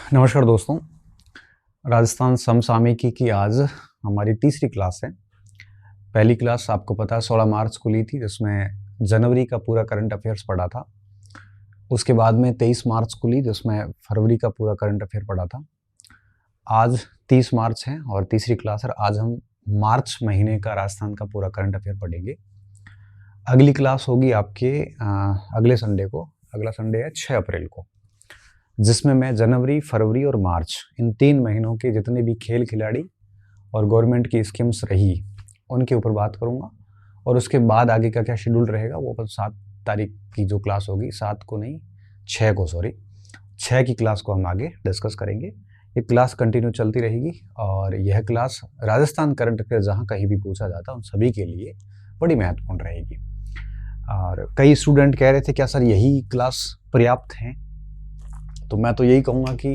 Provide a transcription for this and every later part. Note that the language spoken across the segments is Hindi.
नमस्कार दोस्तों। राजस्थान समसामयिकी की आज हमारी तीसरी क्लास है। पहली क्लास आपको पता है 16 मार्च को ली थी, जिसमें जनवरी का पूरा करंट अफेयर्स पढ़ा था। उसके बाद में 23 मार्च को ली, जिसमें फरवरी का पूरा करंट अफेयर पढ़ा था। आज 30 मार्च है और तीसरी क्लास है। आज हम मार्च महीने का राजस्थान का पूरा करंट अफेयर पढ़ेंगे। अगली क्लास होगी आपके अगले संडे को। अगला संडे है 6 अप्रैल को, जिसमें मैं जनवरी, फरवरी और मार्च इन 3 महीनों के जितने भी खेल खिलाड़ी और गवर्नमेंट की स्कीम्स रही उनके ऊपर बात करूंगा। और उसके बाद आगे का क्या शेड्यूल रहेगा वो 7 तारीख की जो क्लास होगी, 7 को नहीं 6 को, 6 की क्लास को हम आगे डिस्कस करेंगे। ये क्लास कंटिन्यू चलती रहेगी और यह क्लास राजस्थान करंट अफेयर जहाँ कहीं भी पूछा जाता है उन सभी के लिए बड़ी महत्वपूर्ण रहेगी। और कई स्टूडेंट कह रहे थे क्या सर यही क्लास पर्याप्त हैं, तो मैं तो यही कहूँगा कि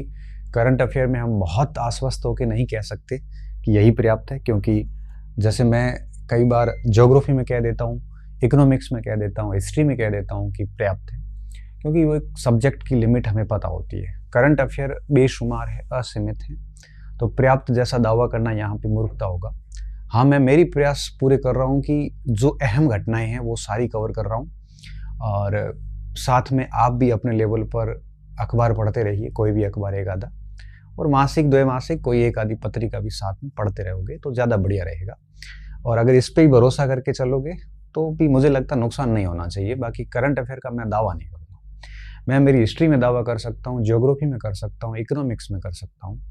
करंट अफेयर में हम बहुत आश्वस्त होकर नहीं कह सकते कि यही पर्याप्त है, क्योंकि जैसे मैं कई बार ज्योग्राफी में कह देता हूँ, इकोनॉमिक्स में कह देता हूँ, हिस्ट्री में कह देता हूँ कि पर्याप्त है, क्योंकि वो एक सब्जेक्ट की लिमिट हमें पता होती है। करंट अफेयर बेशुमार है, असीमित है, तो पर्याप्त जैसा दावा करना यहाँ पे मूर्खता होगा। हाँ, मैं मेरी प्रयास पूरे कर रहा हूँ कि जो अहम घटनाएं हैं वो सारी कवर कर रहा हूँ, और साथ में आप भी अपने लेवल पर अखबार पढ़ते रहिए, कोई भी अखबार एक आधा, और मासिक द्वैमासिक कोई एक आधी पत्रिका भी साथ में पढ़ते रहोगे तो ज़्यादा बढ़िया रहेगा। और अगर इस पे ही भरोसा करके चलोगे तो भी मुझे लगता है नुकसान नहीं होना चाहिए। बाकी करंट अफेयर का मैं दावा नहीं करूँगा। मैं मेरी हिस्ट्री में दावा कर सकता हूँ, ज्योग्राफी में कर सकता हूँ, इकोनॉमिक्स में कर सकता हूँ,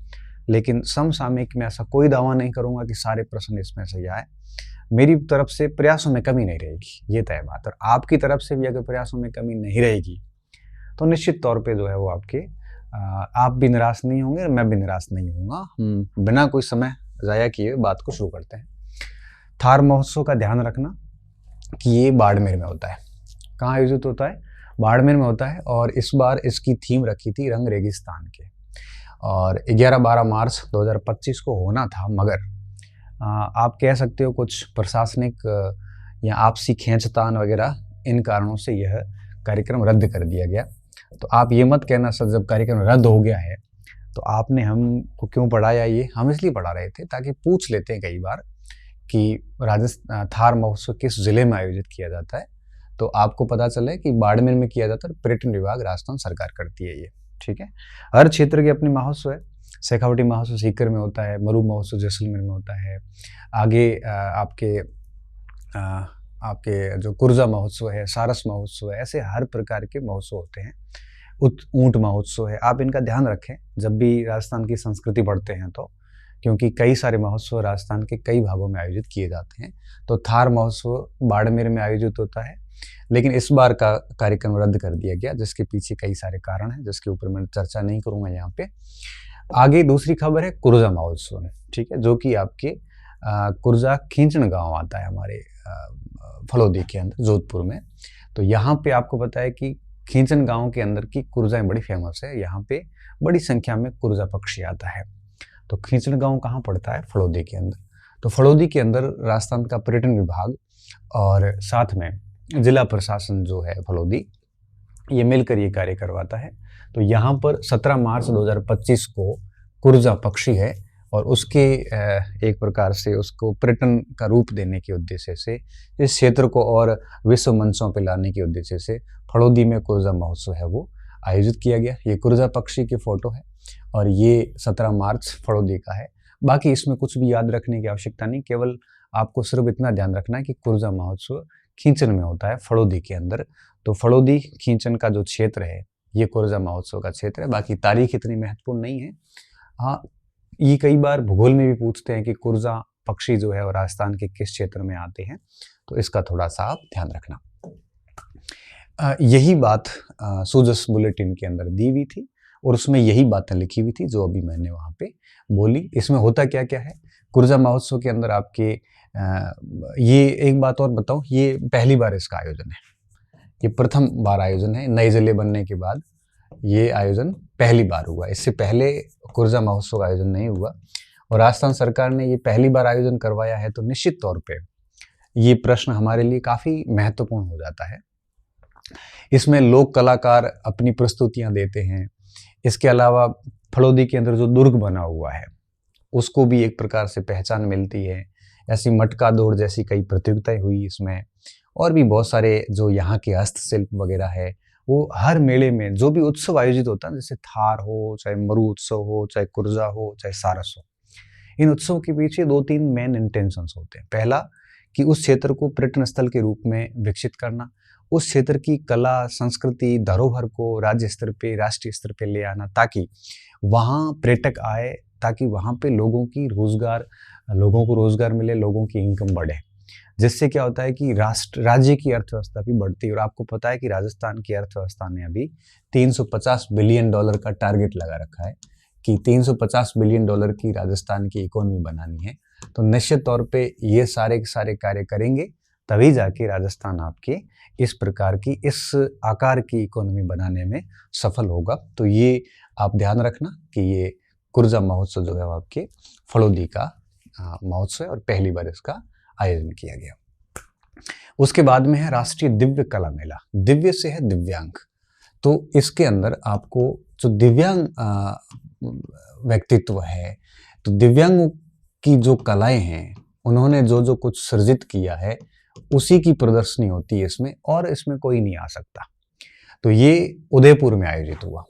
लेकिन समसामयिक में ऐसा कोई दावा नहीं करूँगा कि सारे प्रश्न इसमें सही आए। मेरी तरफ से प्रयासों में कमी नहीं रहेगी, ये तय बात। और आपकी तरफ से भी अगर प्रयासों में कमी नहीं रहेगी तो निश्चित तौर पे जो है वो आपके आप भी निराश नहीं होंगे, मैं भी निराश नहीं होऊंगा। बिना कोई समय ज़ाया किए बात को शुरू करते हैं। थार महोत्सव का ध्यान रखना कि ये बाड़मेर में होता है। कहाँ आयोजित होता है? बाड़मेर में होता है। और इस बार इसकी थीम रखी थी रंग रेगिस्तान के, और 11-12 मार्च 2025 को होना था, मगर आप कह सकते हो कुछ प्रशासनिक या आपसी खींचतान वगैरह इन कारणों से यह कार्यक्रम रद्द कर दिया गया। तो आप ये मत कहना सर जब कार्यक्रम रद्द हो गया है तो आपने हमको क्यों पढ़ाया। ये हम इसलिए पढ़ा रहे थे ताकि पूछ लेते हैं कई बार कि राजस्थान थार महोत्सव किस जिले में आयोजित किया जाता है, तो आपको पता चले कि बाड़मेर में किया जाता है। पर्यटन विभाग राजस्थान सरकार करती है ये, ठीक है। हर क्षेत्र के अपने महोत्सव है। शेखावटी महोत्सव सीकर में होता है, मरू महोत्सव जैसलमेर में होता है, आगे आपके जो कुर्जा महोत्सव है, सारस महोत्सव है, ऐसे हर प्रकार के महोत्सव होते हैं। ऊंट महोत्सव है। आप इनका ध्यान रखें जब भी राजस्थान की संस्कृति पढ़ते हैं तो, क्योंकि कई सारे महोत्सव राजस्थान के कई भागों में आयोजित किए जाते हैं। तो थार महोत्सव बाड़मेर में आयोजित होता है, लेकिन इस बार का कार्यक्रम रद्द कर दिया गया, जिसके पीछे कई सारे कारण हैं जिसके ऊपर मैं चर्चा नहीं करूंगा यहाँ पे। आगे दूसरी खबर है कुर्जा महोत्सव में, ठीक है, जो कि आपके कुर्जा खींचन गाँव आता है हमारे फलोदी के अंदर, जोधपुर में। तो यहाँ पे आपको पता है कि खींचन गांव के अंदर की कुर्जाएं बड़ी फेमस है। यहाँ पे बड़ी संख्या में कुर्जा पक्षी आता है। तो खींचन गांव कहाँ पड़ता है? फलोदी के अंदर। तो फलोदी के अंदर राजस्थान का पर्यटन विभाग और साथ में जिला प्रशासन जो है फलोदी, ये मिलकर ये कार्य करवाता है। तो यहाँ पर 17 मार्च 2025 को कुर्जा पक्षी है, और उसके एक प्रकार से उसको पर्यटन का रूप देने के उद्देश्य से, इस क्षेत्र को और विश्व मंचों पर लाने के उद्देश्य से फलोदी में कुर्जा महोत्सव है वो आयोजित किया गया। ये कुर्जा पक्षी की फोटो है और ये 17 मार्च फलोदी का है। बाकी इसमें कुछ भी याद रखने की आवश्यकता नहीं, केवल आपको सिर्फ इतना ध्यान रखना है कि कुर्जा महोत्सव खींचन में होता है, फलोदी के अंदर। तो फलोदी खींचन का जो क्षेत्र है ये कुर्जा महोत्सव का क्षेत्र है। बाकी तारीख इतनी महत्वपूर्ण नहीं है। हाँ, ये कई बार भूगोल में भी पूछते हैं कि कुर्जा पक्षी जो है वो राजस्थान के किस क्षेत्र में आते हैं, तो इसका थोड़ा सा आप ध्यान रखना। यही बात सूजस बुलेटिन के अंदर दी हुई थी और उसमें यही बातें लिखी हुई थी जो अभी मैंने वहाँ पे बोली। इसमें होता क्या क्या है कुर्जा महोत्सव के अंदर आपके ये एक बात और बताऊँ, ये पहली बार इसका आयोजन है, ये प्रथम बार आयोजन है। नए जिले बनने के बाद ये आयोजन पहली बार हुआ। इससे पहले कुर्जा महोत्सव का आयोजन नहीं हुआ, और राजस्थान सरकार ने ये पहली बार आयोजन करवाया है। तो निश्चित तौर पे ये प्रश्न हमारे लिए काफ़ी महत्वपूर्ण हो जाता है। इसमें लोक कलाकार अपनी प्रस्तुतियां देते हैं। इसके अलावा फलोदी के अंदर जो दुर्ग बना हुआ है उसको भी एक प्रकार से पहचान मिलती है। ऐसी मटका दौड़ जैसी कई प्रतियोगिताएं हुई इसमें, और भी बहुत सारे जो यहाँ के हस्तशिल्प वगैरह है वो हर मेले में जो भी उत्सव आयोजित होता है, जैसे थार हो, चाहे मरु उत्सव हो, चाहे कुर्जा हो, चाहे सारस हो, इन उत्सवों के पीछे 2-3 मेन इंटेंशंस होते हैं। पहला कि उस क्षेत्र को पर्यटन स्थल के रूप में विकसित करना, उस क्षेत्र की कला, संस्कृति, धरोहर को राज्य स्तर पे, राष्ट्रीय स्तर पे ले आना, ताकि वहाँ पर्यटक आए, ताकि वहाँ पे लोगों को रोजगार मिले, लोगों की इनकम बढ़े, जिससे क्या होता है कि राज्य की अर्थव्यवस्था भी बढ़ती है। और आपको पता है कि राजस्थान की अर्थव्यवस्था ने अभी $350 बिलियन का टारगेट लगा रखा है कि $350 बिलियन की राजस्थान की इकोनॉमी बनानी है। तो निश्चित तौर पे ये सारे के सारे कार्य करेंगे, तभी जाके राजस्थान आपके इस प्रकार की, इस आकार की इकोनॉमी बनाने में सफल होगा। तो ये आप ध्यान रखना कि ये कुर्जा महोत्सव जो है वो आपके फलोदी का महोत्सव है और पहली बार इसका आयोजन किया गया। उसके बाद में है राष्ट्रीय दिव्य कला मेला। दिव्य से है दिव्यांग, तो इसके अंदर आपको जो दिव्यांग व्यक्तित्व है, तो दिव्यांगों की जो कलाएं हैं, उन्होंने जो जो कुछ सृजित किया है उसी की प्रदर्शनी होती है इसमें, और इसमें कोई नहीं आ सकता। तो ये उदयपुर में आयोजित हुआ।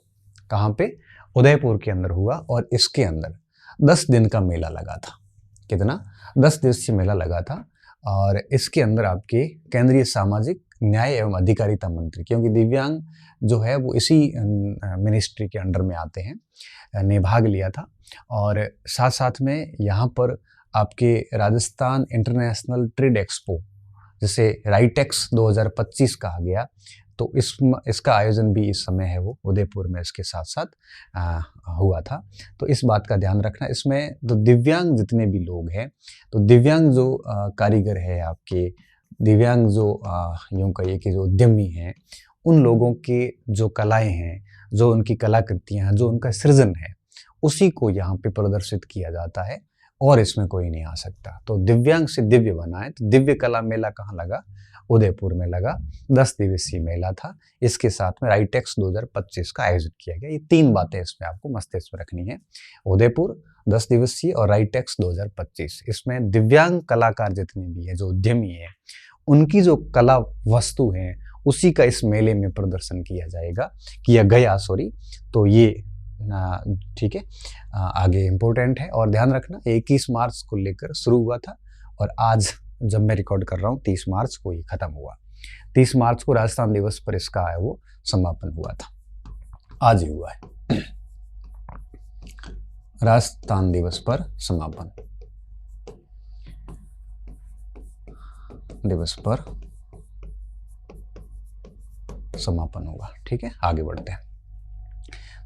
कहाँ पे? उदयपुर के अंदर हुआ, और इसके अंदर 10 दिन का मेला लगा था। कितना? 10 दिवसीय मेला लगा था। और इसके अंदर आपके केंद्रीय सामाजिक न्याय एवं अधिकारिता मंत्री, क्योंकि दिव्यांग जो है वो इसी मिनिस्ट्री के अंडर में आते हैं, ने भाग लिया था। और साथ साथ में यहाँ पर आपके राजस्थान इंटरनेशनल ट्रेड एक्सपो, जिसे राइटेक्स 2025 कहा गया, तो इसका आयोजन भी इस समय है वो उदयपुर में इसके साथ साथ हुआ था। तो इस बात का ध्यान रखना। इसमें तो दिव्यांग जितने भी लोग हैं, तो दिव्यांग जो कारीगर है आपके, दिव्यांग जो यूँ कहिए कि जो उद्यमी हैं, उन लोगों के जो कलाएं हैं, जो उनकी कलाकृतियाँ हैं, जो उनका सृजन है, उसी को यहाँ पे प्रदर्शित किया जाता है, और इसमें कोई नहीं आ सकता। तो दिव्यांग से दिव्य बना है। तो दिव्य कला मेला कहाँ लगा? उदयपुर में लगा। 10 दिवसीय मेला था। इसके साथ में राइटेक्स 2025 का आयोजन किया गया। ये 3 बातें इसमें आपको मस्तिष्क में रखनी है। उदयपुर 10 दिवसीय और राइटेक्स 2025। इसमें दिव्यांग कलाकार जितने भी हैं, जो उद्यमी हैं, उनकी जो कला वस्तु हैं, उसी का इस मेले में प्रदर्शन किया गया। तो ये ठीक है, आगे इम्पोर्टेंट है। और ध्यान रखना 21 मार्च को लेकर शुरू हुआ था, और आज जब मैं रिकॉर्ड कर रहा हूँ 30 मार्च को ये खत्म हुआ। 30 मार्च को राजस्थान दिवस पर इसका है वो समापन हुआ था। आज ही हुआ है राजस्थान दिवस पर समापन, दिवस पर समापन हुआ। ठीक है, आगे बढ़ते हैं।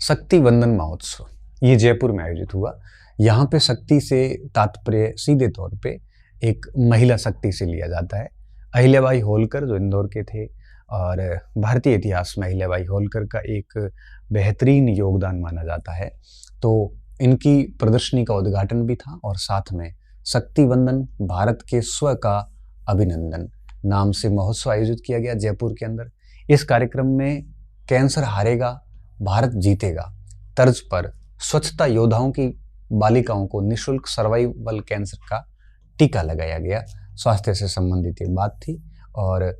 शक्ति वंदन महोत्सव, ये जयपुर में आयोजित हुआ। यहाँ पे शक्ति से तात्पर्य सीधे तौर पे एक महिला शक्ति से लिया जाता है। अहिल्याबाई होलकर जो इंदौर के थे, और भारतीय इतिहास में अहिल्याबाई होलकर का एक बेहतरीन योगदान माना जाता है। तो इनकी प्रदर्शनी का उद्घाटन भी था, और साथ में शक्ति वंदन भारत के स्व का अभिनंदन नाम से महोत्सव आयोजित किया गया जयपुर के अंदर। इस कार्यक्रम में कैंसर हारेगा भारत जीतेगा तर्ज पर स्वच्छता योद्धाओं की बालिकाओं को निःशुल्क सर्वाइवल कैंसर का टीका लगाया गया। स्वास्थ्य से संबंधित ये बात थी। और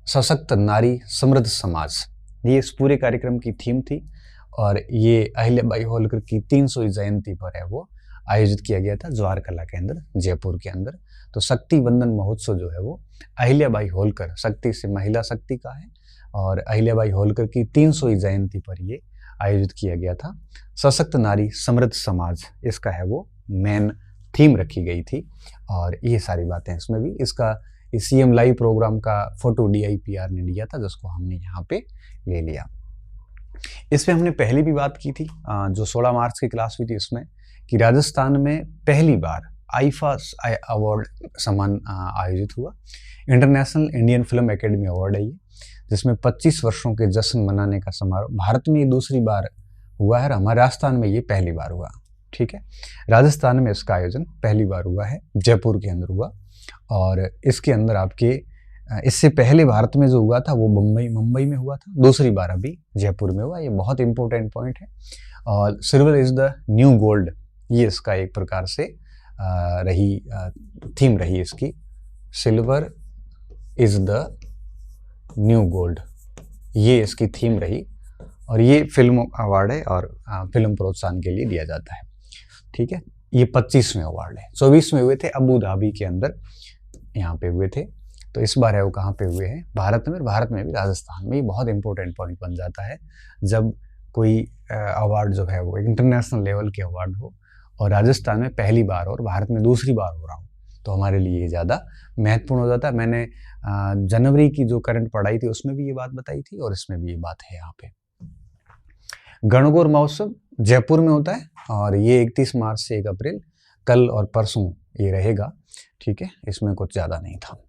सशक्त नारी समृद्ध समाज, ये इस पूरे कार्यक्रम की थीम थी। और ये अहिल्याबाई होलकर की 300वीं जयंती पर है वो आयोजित किया गया था ज्वार कला केंद्र जयपुर के अंदर। तो शक्ति वंदन महोत्सव जो है वो अहिल्याबाई होलकर, शक्ति से महिला शक्ति का है, और अहिल्याबाई होलकर की 300वीं जयंती पर ये आयोजित किया गया था। सशक्त नारी समृद्ध समाज, इसका है वो मेन थीम रखी गई थी। और ये सारी बातें इसमें भी, इसका CM लाइव प्रोग्राम का फोटो DIPR ने लिया था, जिसको हमने यहाँ पे ले लिया। इसमें हमने पहले भी बात की थी, जो 16 मार्च की क्लास हुई थी इसमें, कि राजस्थान में पहली बार आईफा अवार्ड सम्मान आयोजित हुआ। International Indian film academy award है ये, जिसमें 25 वर्षों के जश्न मनाने का समारोह, भारत में ये दूसरी बार हुआ है, हमारे राजस्थान में ये पहली बार हुआ। ठीक है, राजस्थान में इसका आयोजन पहली बार हुआ है, जयपुर के अंदर हुआ। और इसके अंदर आपके इससे पहले भारत में जो हुआ था वो मुंबई में हुआ था, दूसरी बार अभी जयपुर में हुआ। ये बहुत इंपॉर्टेंट पॉइंट है। और silver is the new gold, ये इसका एक प्रकार से थीम रही इसकी। Silver is the new gold, ये इसकी थीम रही। और ये फिल्म अवार्ड है और फिल्म प्रोत्साहन के लिए दिया जाता है। ठीक है, ये 25वें अवार्ड है। 24वें हुए थे अबू धाबी के अंदर, यहाँ पे हुए थे। तो इस बार है वो कहाँ पे हुए हैं? भारत में। भारत में भी राजस्थान में। ये बहुत इंपॉर्टेंट पॉइंट बन जाता है जब कोई अवार्ड जो है वो इंटरनेशनल लेवल के अवार्ड हो और राजस्थान में पहली बार और भारत में दूसरी बार हो रहा हो, तो हमारे लिए ये ज़्यादा महत्वपूर्ण हो जाता है। मैंने जनवरी की जो करंट पढ़ाई थी उसमें भी ये बात बताई थी और इसमें भी ये बात है यहाँ पे। गणगौर महोत्सव जयपुर में होता है और ये 31 मार्च से 1 अप्रैल, कल और परसों ये रहेगा। ठीक है, इसमें कुछ ज़्यादा नहीं था।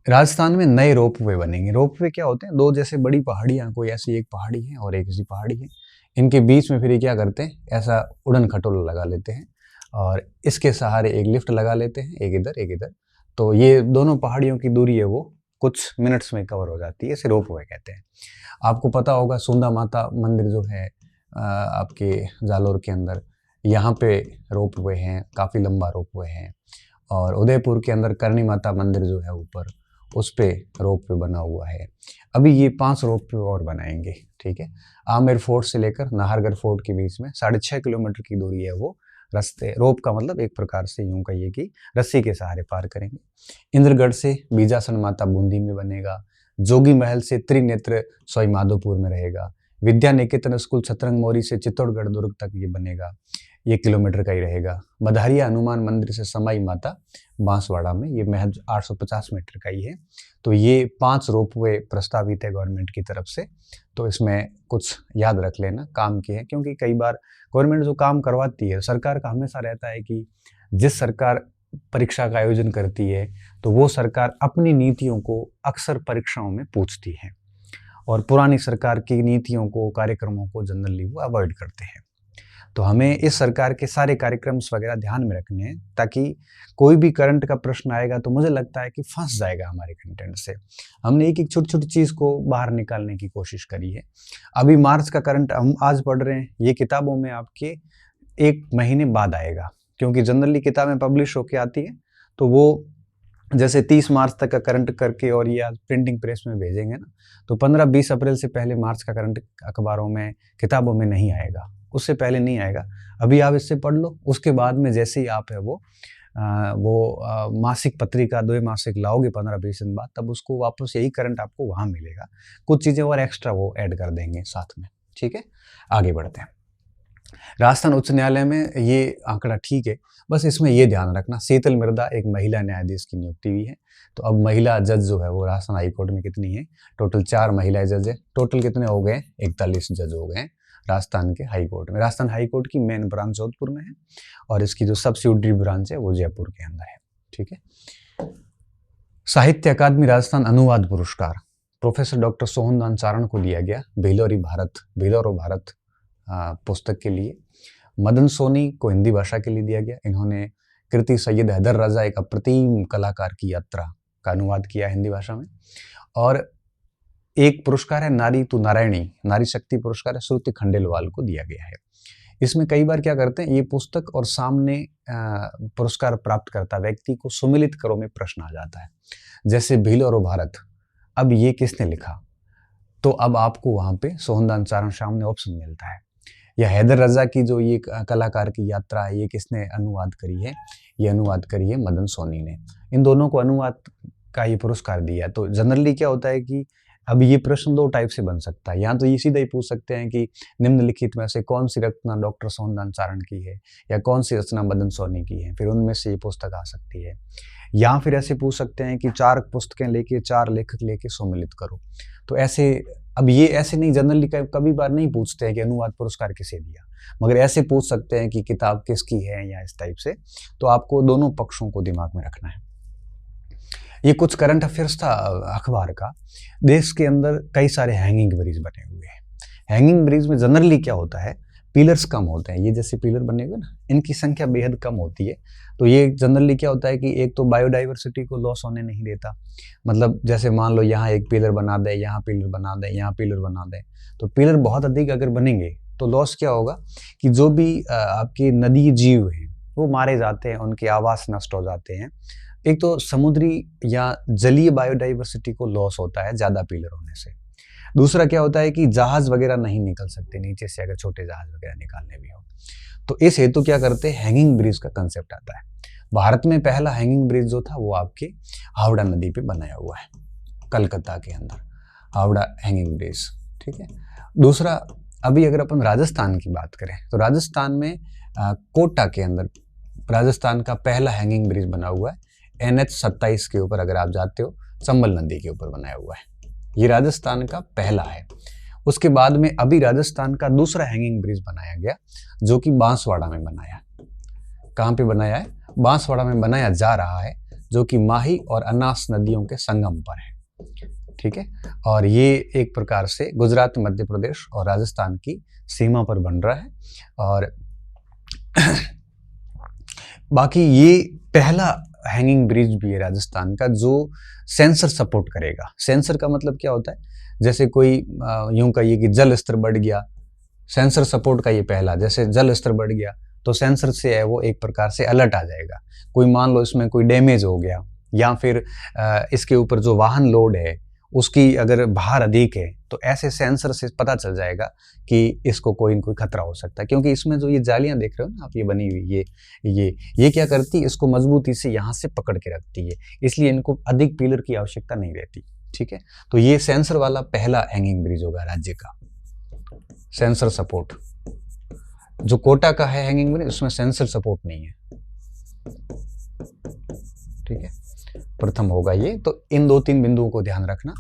राजस्थान में नए रोपवे बनेंगे। रोपवे क्या होते हैं? दो जैसे बड़ी पहाड़ियाँ, कोई ऐसी एक पहाड़ी है और एक ऐसी पहाड़ी है, इनके बीच में फिर ये क्या करते हैं, ऐसा उड़न खटोला लगा लेते हैं और इसके सहारे एक लिफ्ट लगा लेते हैं, एक इधर एक इधर। तो ये दोनों पहाड़ियों की दूरी है वो कुछ मिनट्स में कवर हो जाती है, इसे रोपवे कहते हैं। आपको पता होगा सुंदा माता मंदिर जो है आपके जालोर के अंदर, यहाँ पे रोपवे हैं, काफ़ी लंबा रोपवे है। और उदयपुर के अंदर करणी माता मंदिर जो है ऊपर, उस पे रोपवे बना हुआ है। अभी ये 5 रोपवे और बनाएंगे। ठीक है, आमेर फोर्ट से लेकर नाहरगढ़ फोर्ट के बीच में 6.5 किलोमीटर की दूरी है वो रास्ते। रोप का मतलब एक प्रकार से यूं कहिए कि रस्सी के सहारे पार करेंगे। इंद्रगढ़ से बीजासन माता बूंदी में बनेगा। जोगी महल से त्रिनेत्र सवाई माधोपुर में रहेगा। विद्या निकेतन स्कूल छतरंग मौरी से चित्तौड़गढ़ दुर्ग तक ये बनेगा, ये किलोमीटर का ही रहेगा। बधारिया हनुमान मंदिर से समाई माता बांसवाड़ा में, ये महज 850 मीटर का ही है। तो ये 5 रोपवे प्रस्तावित है गवर्नमेंट की तरफ से। तो इसमें कुछ याद रख लेना काम की है, क्योंकि कई बार गवर्नमेंट जो काम करवाती है, सरकार का हमेशा रहता है कि जिस सरकार परीक्षा का आयोजन करती है तो वो सरकार अपनी नीतियों को अक्सर परीक्षाओं में पूछती है और पुरानी सरकार की नीतियों को, कार्यक्रमों को जनरली वो अवॉइड करते हैं। तो हमें इस सरकार के सारे कार्यक्रम वगैरह ध्यान में रखने हैं, ताकि कोई भी करंट का प्रश्न आएगा तो मुझे लगता है कि फंस जाएगा हमारे कंटेंट से। हमने एक एक छोटी छोटी चीज़ को बाहर निकालने की कोशिश करी है। अभी मार्च का करंट हम आज पढ़ रहे हैं, ये किताबों में आपके 1 महीने बाद आएगा, क्योंकि जनरली किताबें पब्लिश होके आती है तो वो जैसे 30 मार्च तक का करंट करके और ये आज प्रिंटिंग प्रेस में भेजेंगे ना, तो 15-20 अप्रैल से पहले मार्च का करंट अखबारों में, किताबों में नहीं आएगा, उससे पहले नहीं आएगा। अभी आप इससे पढ़ लो, उसके बाद में जैसे ही आप है वो मासिक पत्रिका, 2 मासिक लाओगे 15-20 दिन बाद, तब उसको वापस यही करंट आपको वहाँ मिलेगा। कुछ चीज़ें और एक्स्ट्रा वो ऐड कर देंगे साथ में। ठीक है, आगे बढ़ते हैं। राजस्थान उच्च न्यायालय में ये आंकड़ा ठीक है, बस इसमें ये ध्यान रखना, शीतल मिर्दा एक महिला न्यायाधीश की नियुक्ति हुई है। तो अब महिला जज जो है वो राजस्थान हाईकोर्ट में कितनी है? टोटल 4 महिला जज है। टोटल कितने हो गए? 41 जज हो गए राजस्थान के हाईकोर्ट में। राजस्थान हाईकोर्ट की मेन ब्रांच जोधपुर में है और इसकी जो सब्सिडियरी ब्रांच है वो जयपुर के अंदर है। ठीक है। साहित्य अकादमी राजस्थान अनुवाद पुरस्कार प्रोफेसर डॉक्टर सोहनदान चारण को दिया गया, भीलोरो भारत पुस्तक के लिए। मदन सोनी को हिंदी भाषा के लिए दिया गया। इन्होंने कृति सैयद हैदर रजा, एक अप्रतिम कलाकार की यात्रा का अनुवाद किया हिंदी भाषा में। और एक पुरस्कार है नारी तू नारायणी, नारी शक्ति पुरस्कार है, श्रुति खंडेलवाल को दिया गया है। इसमें कई बार क्या करते हैं, ये पुस्तक और सामने पुरस्कार प्राप्त करता व्यक्ति को सुमिलित करो में प्रश्न आ जाता है। जैसे भीलोरो भारत, अब ये किसने लिखा? तो अब आपको वहां पे सोहनदान चारण सामने ऑप्शन मिलता है। या हैदर रजा की जो ये कलाकार की यात्रा है, ये किसने अनुवाद करी है? ये अनुवाद करी है मदन सोनी ने। इन दोनों को अनुवाद का ये पुरस्कार दिया। तो जनरली क्या होता है कि अब ये प्रश्न 2 टाइप से बन सकता है। या तो ये सीधा ही पूछ सकते हैं कि निम्नलिखित में से कौन सी रचना डॉक्टर सोहनदान चारण की है या कौन सी रचना मदन सोनी की है, फिर उनमें से ये पुस्तक आ सकती है। या फिर ऐसे पूछ सकते हैं कि 4 पुस्तकें लेके 4 लेखक लेके सम्मिलित करो। तो ऐसे, अब ये ऐसे नहीं, जनरली कभी बार नहीं पूछते हैं कि अनुवाद पुरस्कार किसे दिया, मगर ऐसे पूछ सकते हैं कि किताब किसकी है या इस टाइप से। तो आपको दोनों पक्षों को दिमाग में रखना है। ये कुछ करंट अफेयर्स था अखबार का। देश के अंदर कई सारे हैंगिंग ब्रिज बने हुए हैं। हैंगिंग ब्रिज में जनरली क्या होता है, पिलर्स कम होते हैं। ये जैसे पिलर बने हुए ना, इनकी संख्या बेहद कम होती है। तो ये जनरली क्या होता है कि एक तो बायोडाइवर्सिटी को लॉस होने नहीं देता। मतलब जैसे मान लो यहाँ एक पिलर बना दे, यहाँ पिलर बना दे, यहाँ पिलर बना दे, तो पिलर बहुत अधिक अगर बनेंगे तो लॉस क्या होगा कि जो भी आपके नदी जीव हैं वो मारे जाते हैं, उनके आवास नष्ट हो जाते हैं। एक तो समुद्री या जलीय बायोडाइवर्सिटी को लॉस होता है ज़्यादा पिलर होने से। दूसरा क्या होता है कि जहाज वगैरह नहीं निकल सकते नीचे से, अगर छोटे जहाज वगैरह निकालने भी हो। तो इस हेतु क्या करते हैं, हैंगिंग ब्रिज का कंसेप्ट आता है। भारत में पहला हैंगिंग ब्रिज जो था वो आपके हावड़ा नदी पे बनाया हुआ है, कलकत्ता के अंदर हावड़ा हैंगिंग ब्रिज। ठीक है। दूसरा, अभी अगर अपन राजस्थान की बात करें तो राजस्थान में कोटा के अंदर राजस्थान का पहला हैंगिंग ब्रिज बना हुआ है NH27 के ऊपर। अगर आप जाते हो, चंबल नदी के ऊपर बनाया हुआ है। ये राजस्थान का पहला है। उसके बाद में अभी राजस्थान का दूसरा हैंगिंग ब्रिज बनाया गया, जो कि बांसवाड़ा में बनाया। कहाँ पे बनाया है? बांसवाड़ा में बनाया जा रहा है, जो कि माही और अनास नदियों के संगम पर है। ठीक है। और ये एक प्रकार से गुजरात, मध्य प्रदेश और राजस्थान की सीमा पर बन रहा है। और बाकी ये पहला हैंगिंग ब्रिज भी है राजस्थान का जो सेंसर सपोर्ट करेगा। सेंसर का मतलब क्या होता है, जैसे कोई यूं कहिए कि जल स्तर बढ़ गया, सेंसर सपोर्ट का ये पहला, जैसे जल स्तर बढ़ गया तो सेंसर से है वो एक प्रकार से अलर्ट आ जाएगा। कोई मान लो इसमें कोई डैमेज हो गया, या फिर इसके ऊपर जो वाहन लोड है उसकी अगर भार अधिक है, तो ऐसे सेंसर से पता चल जाएगा कि इसको कोई न कोई खतरा हो सकता है। क्योंकि इसमें जो ये जालियां देख रहे हो ना आप, ये बनी हुई, ये क्या करती है, इसको मजबूती से यहाँ से पकड़ के रखती है, इसलिए इनको अधिक पिलर की आवश्यकता नहीं रहती। ठीक है। तो ये सेंसर वाला पहला हैंगिंग ब्रिज होगा राज्य का, सेंसर सपोर्ट। जो कोटा का है हैंगिंग ब्रिज, उसमें सेंसर सपोर्ट नहीं है। ठीक है। प्रथम होगा ये। तो इन 2-3 बिंदुओं को ध्यान रखना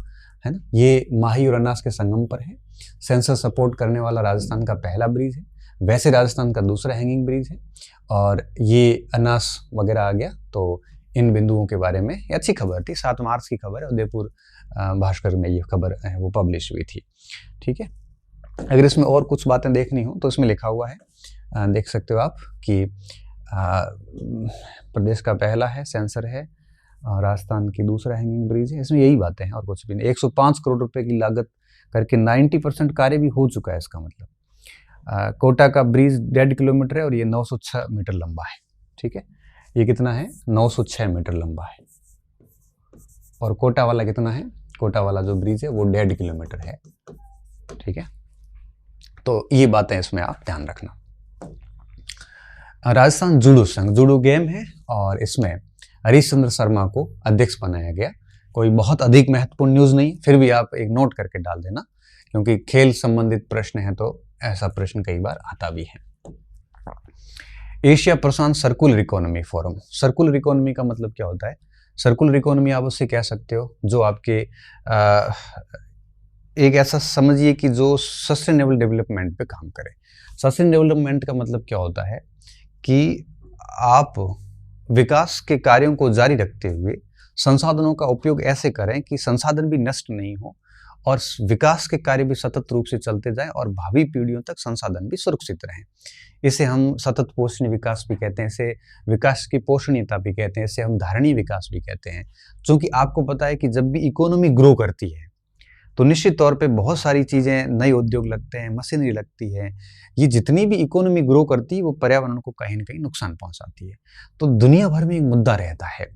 है ना। ये माही और अनास के संगम पर है, सेंसर सपोर्ट करने वाला राजस्थान का पहला ब्रिज है, वैसे राजस्थान का दूसरा हैंगिंग ब्रिज है, और ये अनास वगैरह आ गया। तो इन बिंदुओं के बारे में अच्छी खबर थी, 7 मार्च की खबर है, उदयपुर भास्कर में ये खबर वो पब्लिश हुई थी। ठीक है। अगर इसमें और कुछ बातें देखनी हो तो इसमें लिखा हुआ है, देख सकते हो आप कि प्रदेश का पहला है, सेंसर है, राजस्थान की दूसरा हैंगिंग ब्रिज है। इसमें यही बातें हैं और कुछ भी नहीं। 105 करोड़ रुपए की लागत करके 90% कार्य भी हो चुका है। इसका मतलब कोटा का ब्रिज 1.5 किलोमीटर है और ये 906 मीटर लंबा है। ठीक है। ये कितना है? 906 मीटर लंबा है। और कोटा वाला कितना है? कोटा वाला जो ब्रिज है वो 1.5 किलोमीटर है। ठीक है। तो ये बातें इसमें आप ध्यान रखना। राजस्थान जूडो संघ, जूडो गेम है और इसमें हरीश चंद्र शर्मा को अध्यक्ष बनाया गया। कोई बहुत अधिक महत्वपूर्ण न्यूज नहीं, फिर भी आप एक नोट करके डाल देना, क्योंकि खेल संबंधित प्रश्न है तो ऐसा प्रश्न कई बार आता भी है। एशिया प्रशांत circular economy forum. Circular economy का मतलब क्या होता है? सर्कुलर इकोनॉमी आप उससे कह सकते हो जो आपके एक ऐसा समझिए कि जो सस्टेनेबल डेवलपमेंट पे काम करे। सस्टेनेबल डेवलपमेंट का मतलब क्या होता है कि आप विकास के कार्यों को जारी रखते हुए संसाधनों का उपयोग ऐसे करें कि संसाधन भी नष्ट नहीं हो और विकास के कार्य भी सतत रूप से चलते जाएं और भावी पीढ़ियों तक संसाधन भी सुरक्षित रहें। इसे हम सतत पोषणीय विकास भी कहते हैं, इसे विकास की पोषणीयता भी कहते हैं, इसे हम धारणीय विकास भी कहते हैं। क्योंकि आपको पता है कि जब भी इकोनॉमी ग्रो करती है तो निश्चित तौर पे बहुत सारी चीज़ें, नए उद्योग लगते हैं, मशीनरी लगती है। ये जितनी भी इकोनॉमी ग्रो करती है वो पर्यावरण को कहीं ना कहीं नुकसान पहुंचाती है। तो दुनिया भर में एक मुद्दा रहता है,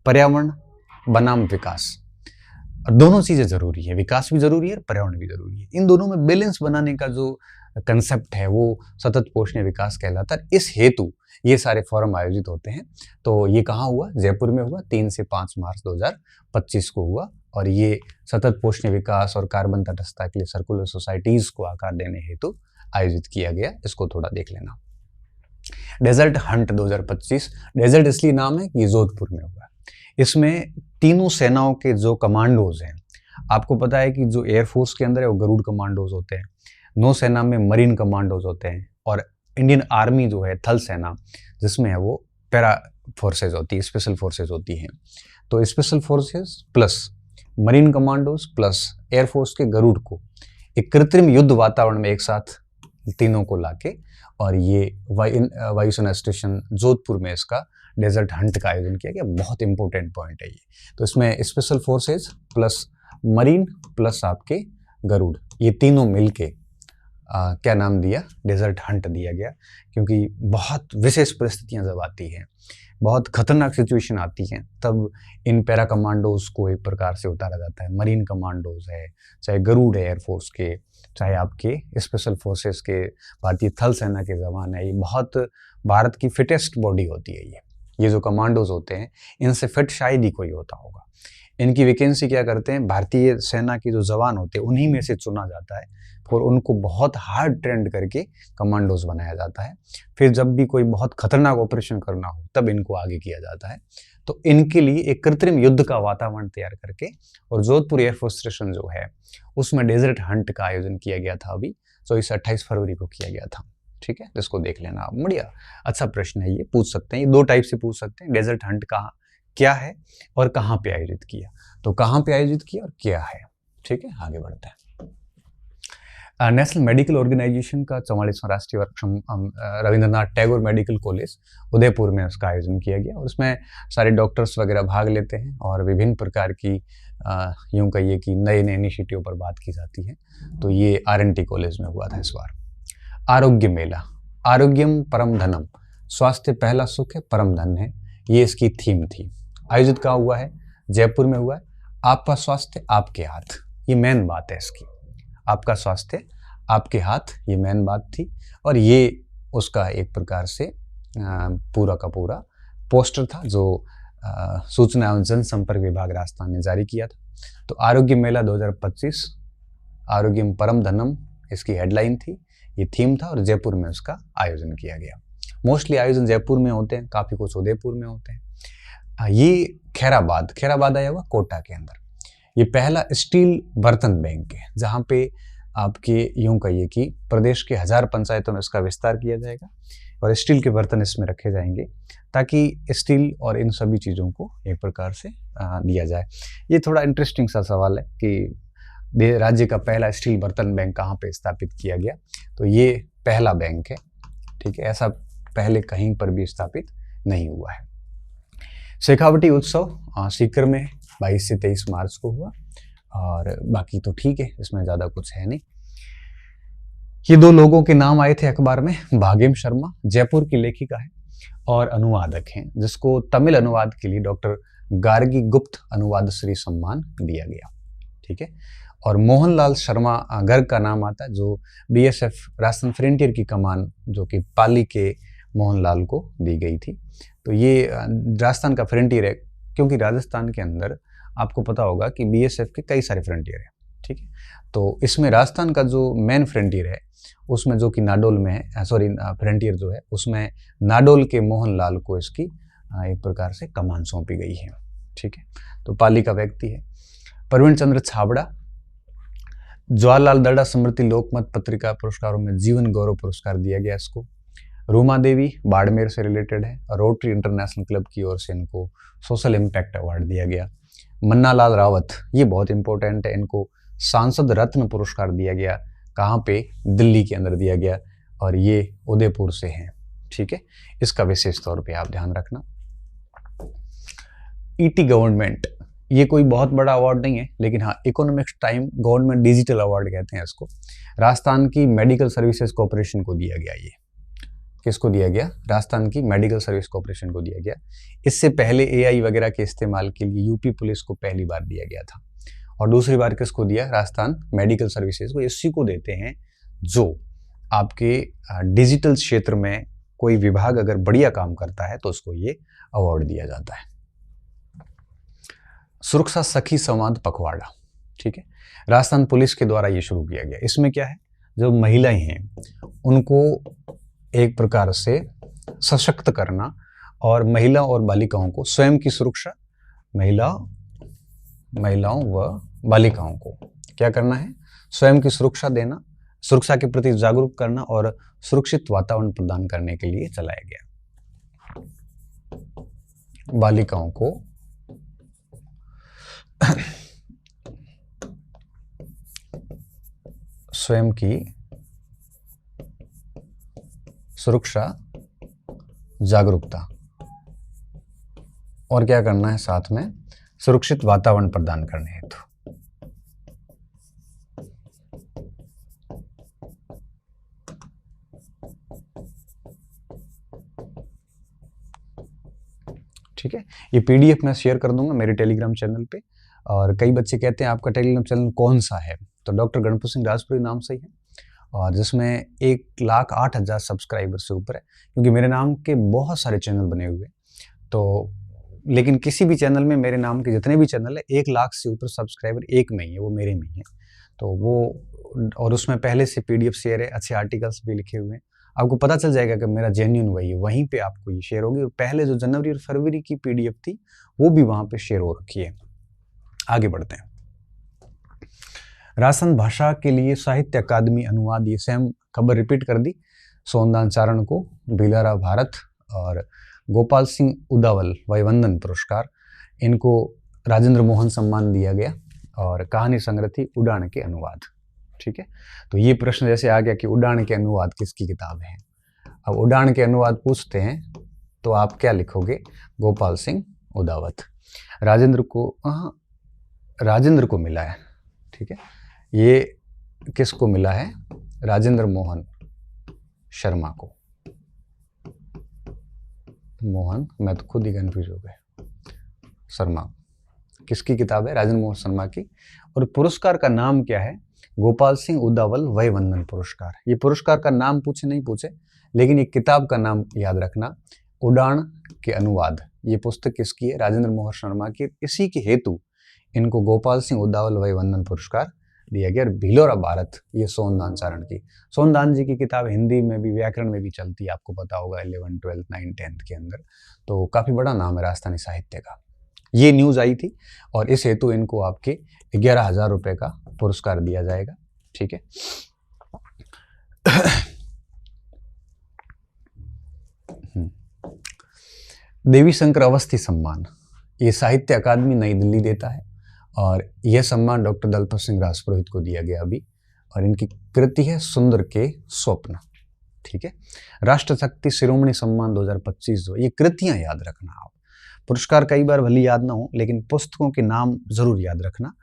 पर्यावरण बनाम विकास। और दोनों चीज़ें जरूरी है, विकास भी जरूरी है और पर्यावरण भी जरूरी है। इन दोनों में बैलेंस बनाने का जो कंसेप्ट है वो सतत पोषणीय विकास कहलाता है। इस हेतु ये सारे फोरम आयोजित होते हैं। तो ये कहाँ हुआ? जयपुर में हुआ, 3 से 5 मार्च 2025 को हुआ। और ये सतत पोषणीय विकास और कार्बन तटस्थता के लिए सर्कुलर सोसाइटीज को आकार देने हेतु आयोजित किया गया। इसको थोड़ा देख लेना। डेजर्ट हंट 2025, डेजर्ट इसलिए नाम है कि ये जोधपुर में हुआ। इसमें तीनों सेनाओं के जो कमांडोज हैं, आपको पता है कि जो एयरफोर्स के अंदर है वो गरुड़ कमांडोज होते हैं, नौसेना में मरीन कमांडोज होते हैं, और इंडियन आर्मी जो है थल सेना जिसमें है वो पैरा फोर्सेज होती है, स्पेशल फोर्सेज होती हैं। तो special forces plus marine commandos plus air force के गरुड़ को एक कृत्रिम युद्ध वातावरण में एक साथ तीनों को लाके और ये वायुसेना स्टेशन जोधपुर में इसका डेजर्ट हंट का आयोजन किया गया। बहुत इंपॉर्टेंट पॉइंट है ये। तो इसमें special forces plus marine plus आपके गरुड़, ये तीनों मिलके क्या नाम दिया, डेजर्ट हंट दिया गया, क्योंकि बहुत विशेष परिस्थितियां जब आती हैं, बहुत खतरनाक सिचुएशन आती हैं, तब इन पैरा कमांडोज को एक प्रकार से उतारा जाता है। मरीन कमांडोज है, चाहे गरुड़ है एयरफोर्स के, चाहे आपके स्पेशल फोर्सेस के, भारतीय थल सेना के जवान है, ये बहुत भारत की फिटेस्ट बॉडी होती है। ये जो कमांडोज होते हैं, इनसे फिट शायद ही कोई होता होगा। इनकी वैकेंसी क्या करते हैं, भारतीय सेना के जो जवान होते हैं उन्हीं में से चुना जाता है और उनको बहुत हार्ड ट्रेंड करके कमांडोज बनाया जाता है। फिर जब भी कोई बहुत खतरनाक ऑपरेशन करना हो तब इनको आगे किया जाता है। तो इनके लिए एक कृत्रिम युद्ध का वातावरण तैयार करके और जोधपुर एयरफोर्स स्टेशन जो है उसमें डेजर्ट हंट का आयोजन किया गया था। अभी 28 फरवरी को किया गया था। ठीक है, इसको देख लेना आप। बढ़िया, अच्छा प्रश्न है, ये पूछ सकते हैं, ये 2 टाइप से पूछ सकते हैं। डेजर्ट हंट कहाँ क्या है और कहाँ पे आयोजित किया, तो कहाँ पे आयोजित किया और क्या है। ठीक है, आगे बढ़ते हैं। नेशनल मेडिकल ऑर्गेनाइजेशन का 44वां राष्ट्रीय workshop Rabindranath Tagore medical college Udaipur में उसका आयोजन किया गया और उसमें सारे डॉक्टर्स वगैरह भाग लेते हैं और विभिन्न प्रकार की यूं कहिए कि नए नए इनिशिएटिव पर बात की जाती है। तो ये RNT कॉलेज में हुआ था इस बार। आरोग्य मेला, आरोग्यम परम धनम, स्वास्थ्य पहला सुख है परम धन है, ये इसकी थीम थी। आयोजित कहाँ हुआ है, जयपुर में हुआ है। आपका स्वास्थ्य आपके हाथ, ये मेन बात है इसकी। आपका स्वास्थ्य आपके हाथ, ये मेन बात थी और ये उसका एक प्रकार से पूरा का पूरा पोस्टर था जो सूचना एवं जनसंपर्क विभाग राजस्थान ने जारी किया था। तो आरोग्य मेला 2025 आरोग्यम परम धनम इसकी हेडलाइन थी, ये थीम था और जयपुर में उसका आयोजन किया गया। मोस्टली आयोजन जयपुर में होते हैं, काफ़ी कुछ उदयपुर में होते हैं। ये खैराबाद आया हुआ कोटा के अंदर। ये पहला स्टील बर्तन बैंक है जहाँ पे आपके यूं कहिए कि प्रदेश के 1000 पंचायतों में इसका विस्तार किया जाएगा और स्टील के बर्तन इसमें रखे जाएंगे ताकि स्टील और इन सभी चीज़ों को एक प्रकार से दिया जाए। ये थोड़ा इंटरेस्टिंग सा सवाल है कि राज्य का पहला स्टील बर्तन बैंक कहाँ पे स्थापित किया गया, तो ये पहला बैंक है। ठीक है, ऐसा पहले कहीं पर भी स्थापित नहीं हुआ है। शेखावटी उत्सव सीकर में 22 से 23 मार्च को हुआ और बाकी तो ठीक है, इसमें ज़्यादा कुछ है नहीं। ये 2 लोगों के नाम आए थे अखबार में। भागेम शर्मा जयपुर की लेखिका है और अनुवादक हैं, जिसको तमिल अनुवाद के लिए डॉक्टर गार्गी गुप्त अनुवाद श्री सम्मान दिया गया। ठीक है, और मोहनलाल शर्मा गर्ग का नाम आता है जो BSF राजस्थान फ्रंटियर की कमान जो कि पाली के मोहनलाल को दी गई थी। तो ये राजस्थान का फ्रंटियर है, क्योंकि राजस्थान के अंदर आपको पता होगा कि BSF के कई सारे फ्रंटियर हैं। ठीक है, तो इसमें राजस्थान का जो मेन फ्रंटियर है उसमें जो कि नाडोल में है, फ्रंटियर जो है उसमें नाडोल के मोहनलाल को इसकी एक प्रकार से कमान सौंपी गई है। ठीक है, तो पाली का व्यक्ति है। प्रवीण चंद्र छाबड़ा जवाहरलाल दर्डा स्मृति लोकमत पत्रिका पुरस्कारों में जीवन गौरव पुरस्कार दिया गया इसको। रूमा देवी बाड़मेर से रिलेटेड है, रोटरी इंटरनेशनल क्लब की ओर से इनको सोशल इम्पैक्ट अवार्ड दिया गया। मन्ना लाल रावत, ये बहुत इंपॉर्टेंट है, इनको सांसद रत्न पुरस्कार दिया गया। कहाँ पे, दिल्ली के अंदर दिया गया और ये उदयपुर से हैं। ठीक है, इसका विशेष तौर पे आप ध्यान रखना। ET गवर्नमेंट, ये कोई बहुत बड़ा अवार्ड नहीं है, लेकिन हाँ economics time government digital award कहते हैं इसको। राजस्थान की मेडिकल सर्विसेज कॉर्पोरेशन को दिया गया। ये किसको दिया गया, राजस्थान की मेडिकल सर्विस कॉर्पोरेशन को दिया गया। इससे पहले AI वगैरह के इस्तेमाल के लिए यूपी पुलिस को पहली बार दिया गया था और दूसरी बार किसको दिया, राजस्थान मेडिकल सर्विसेज को। इसी को देते हैं जो आपके डिजिटल क्षेत्र में कोई विभाग अगर बढ़िया काम करता है तो उसको ये अवार्ड दिया जाता है। सुरक्षा सखी संवाद पखवाड़ा, ठीक है, राजस्थान पुलिस के द्वारा ये शुरू किया गया। इसमें क्या है, जो महिलाएं हैं उनको एक प्रकार से सशक्त करना और महिला और बालिकाओं को स्वयं की सुरक्षा, महिलाओं व बालिकाओं को क्या करना है, स्वयं की सुरक्षा देना, सुरक्षा के प्रति जागरूक करना और सुरक्षित वातावरण प्रदान करने के लिए चलाया गया। बालिकाओं को स्वयं की सुरक्षा, जागरूकता और क्या करना है, साथ में सुरक्षित वातावरण प्रदान करने हेतु। ठीक है, ये PDF मैं शेयर कर दूंगा मेरे टेलीग्राम चैनल पे। और कई बच्चे कहते हैं आपका टेलीग्राम चैनल कौन सा है, तो डॉक्टर गणपत सिंह राजपुरी नाम से ही है, और जिसमें 1,08,000 सब्सक्राइबर से ऊपर है। क्योंकि मेरे नाम के बहुत सारे चैनल बने हुए हैं, तो लेकिन किसी भी चैनल में मेरे नाम के जितने भी चैनल है 1 लाख से ऊपर सब्सक्राइबर एक में ही है, वो मेरे में ही है। तो वो, और उसमें पहले से PDF शेयर है, अच्छे आर्टिकल्स भी लिखे हुए हैं, आपको पता चल जाएगा कि मेरा जेन्युइन वही है, वहीं पे आपको ये शेयर होगी। और पहले जो जनवरी और फरवरी की PDF थी वो भी वहां पे शेयर हो रखी है। आगे बढ़ते हैं। राजस्थान भाषा के लिए साहित्य अकादमी अनुवाद, ये सेम खबर रिपीट कर दी। सोनदान चारण को भिलारा भारत और गोपाल सिंह उदावल वयवंदन पुरस्कार, इनको राजेंद्र मोहन सम्मान दिया गया। और कहानी संग्रह थी उड़ान के अनुवाद। ठीक है, तो ये प्रश्न जैसे आ गया कि उड़ान के अनुवाद किसकी किताब है। अब उड़ान के अनुवाद पूछते हैं तो आप क्या लिखोगे, गोपाल सिंह उदावत। राजेंद्र को मिला है। ठीक है, ये किसको मिला है, राजेंद्र मोहन शर्मा को। मोहन, मैं तो खुद ही कंफ्यूज हो गया, शर्मा किसकी किताब है, राजेंद्र मोहन शर्मा की। और पुरस्कार का नाम क्या है, गोपाल सिंह उदावल वयवंदन पुरस्कार। ये पुरस्कार का नाम पूछे नहीं पूछे, लेकिन ये किताब का नाम याद रखना, उड़ान के अनुवाद। ये पुस्तक किसकी है, राजेंद्र मोहन शर्मा की। इसी के हेतु इनको गोपाल सिंह उदावल वयवंदन पुरस्कार दिया गया। और भिलोरा भारत, ये सोनदान चारण की। सोनदान जी की किताब हिंदी में भी, व्याकरण में भी चलती है, आपको पता होगा 11, 12, 9, 10 के अंदर। तो काफी बड़ा नाम है राजस्थानी साहित्य का। ये न्यूज आई थी और इस हेतु इनको आपके 11,000 रुपए का पुरस्कार दिया जाएगा। ठीक है, देवी शंकर अवस्थी सम्मान, ये साहित्य अकादमी नई दिल्ली देता है, और यह सम्मान डॉक्टर दलपत सिंह राजपुरोहित को दिया गया अभी। और इनकी कृति है सुंदर के स्वप्न। ठीक है, राष्ट्र शक्ति शिरोमणि सम्मान 2025 जो, ये कृतियां याद रखना आप। पुरस्कार कई बार भले याद ना हो, लेकिन पुस्तकों के नाम जरूर याद रखना,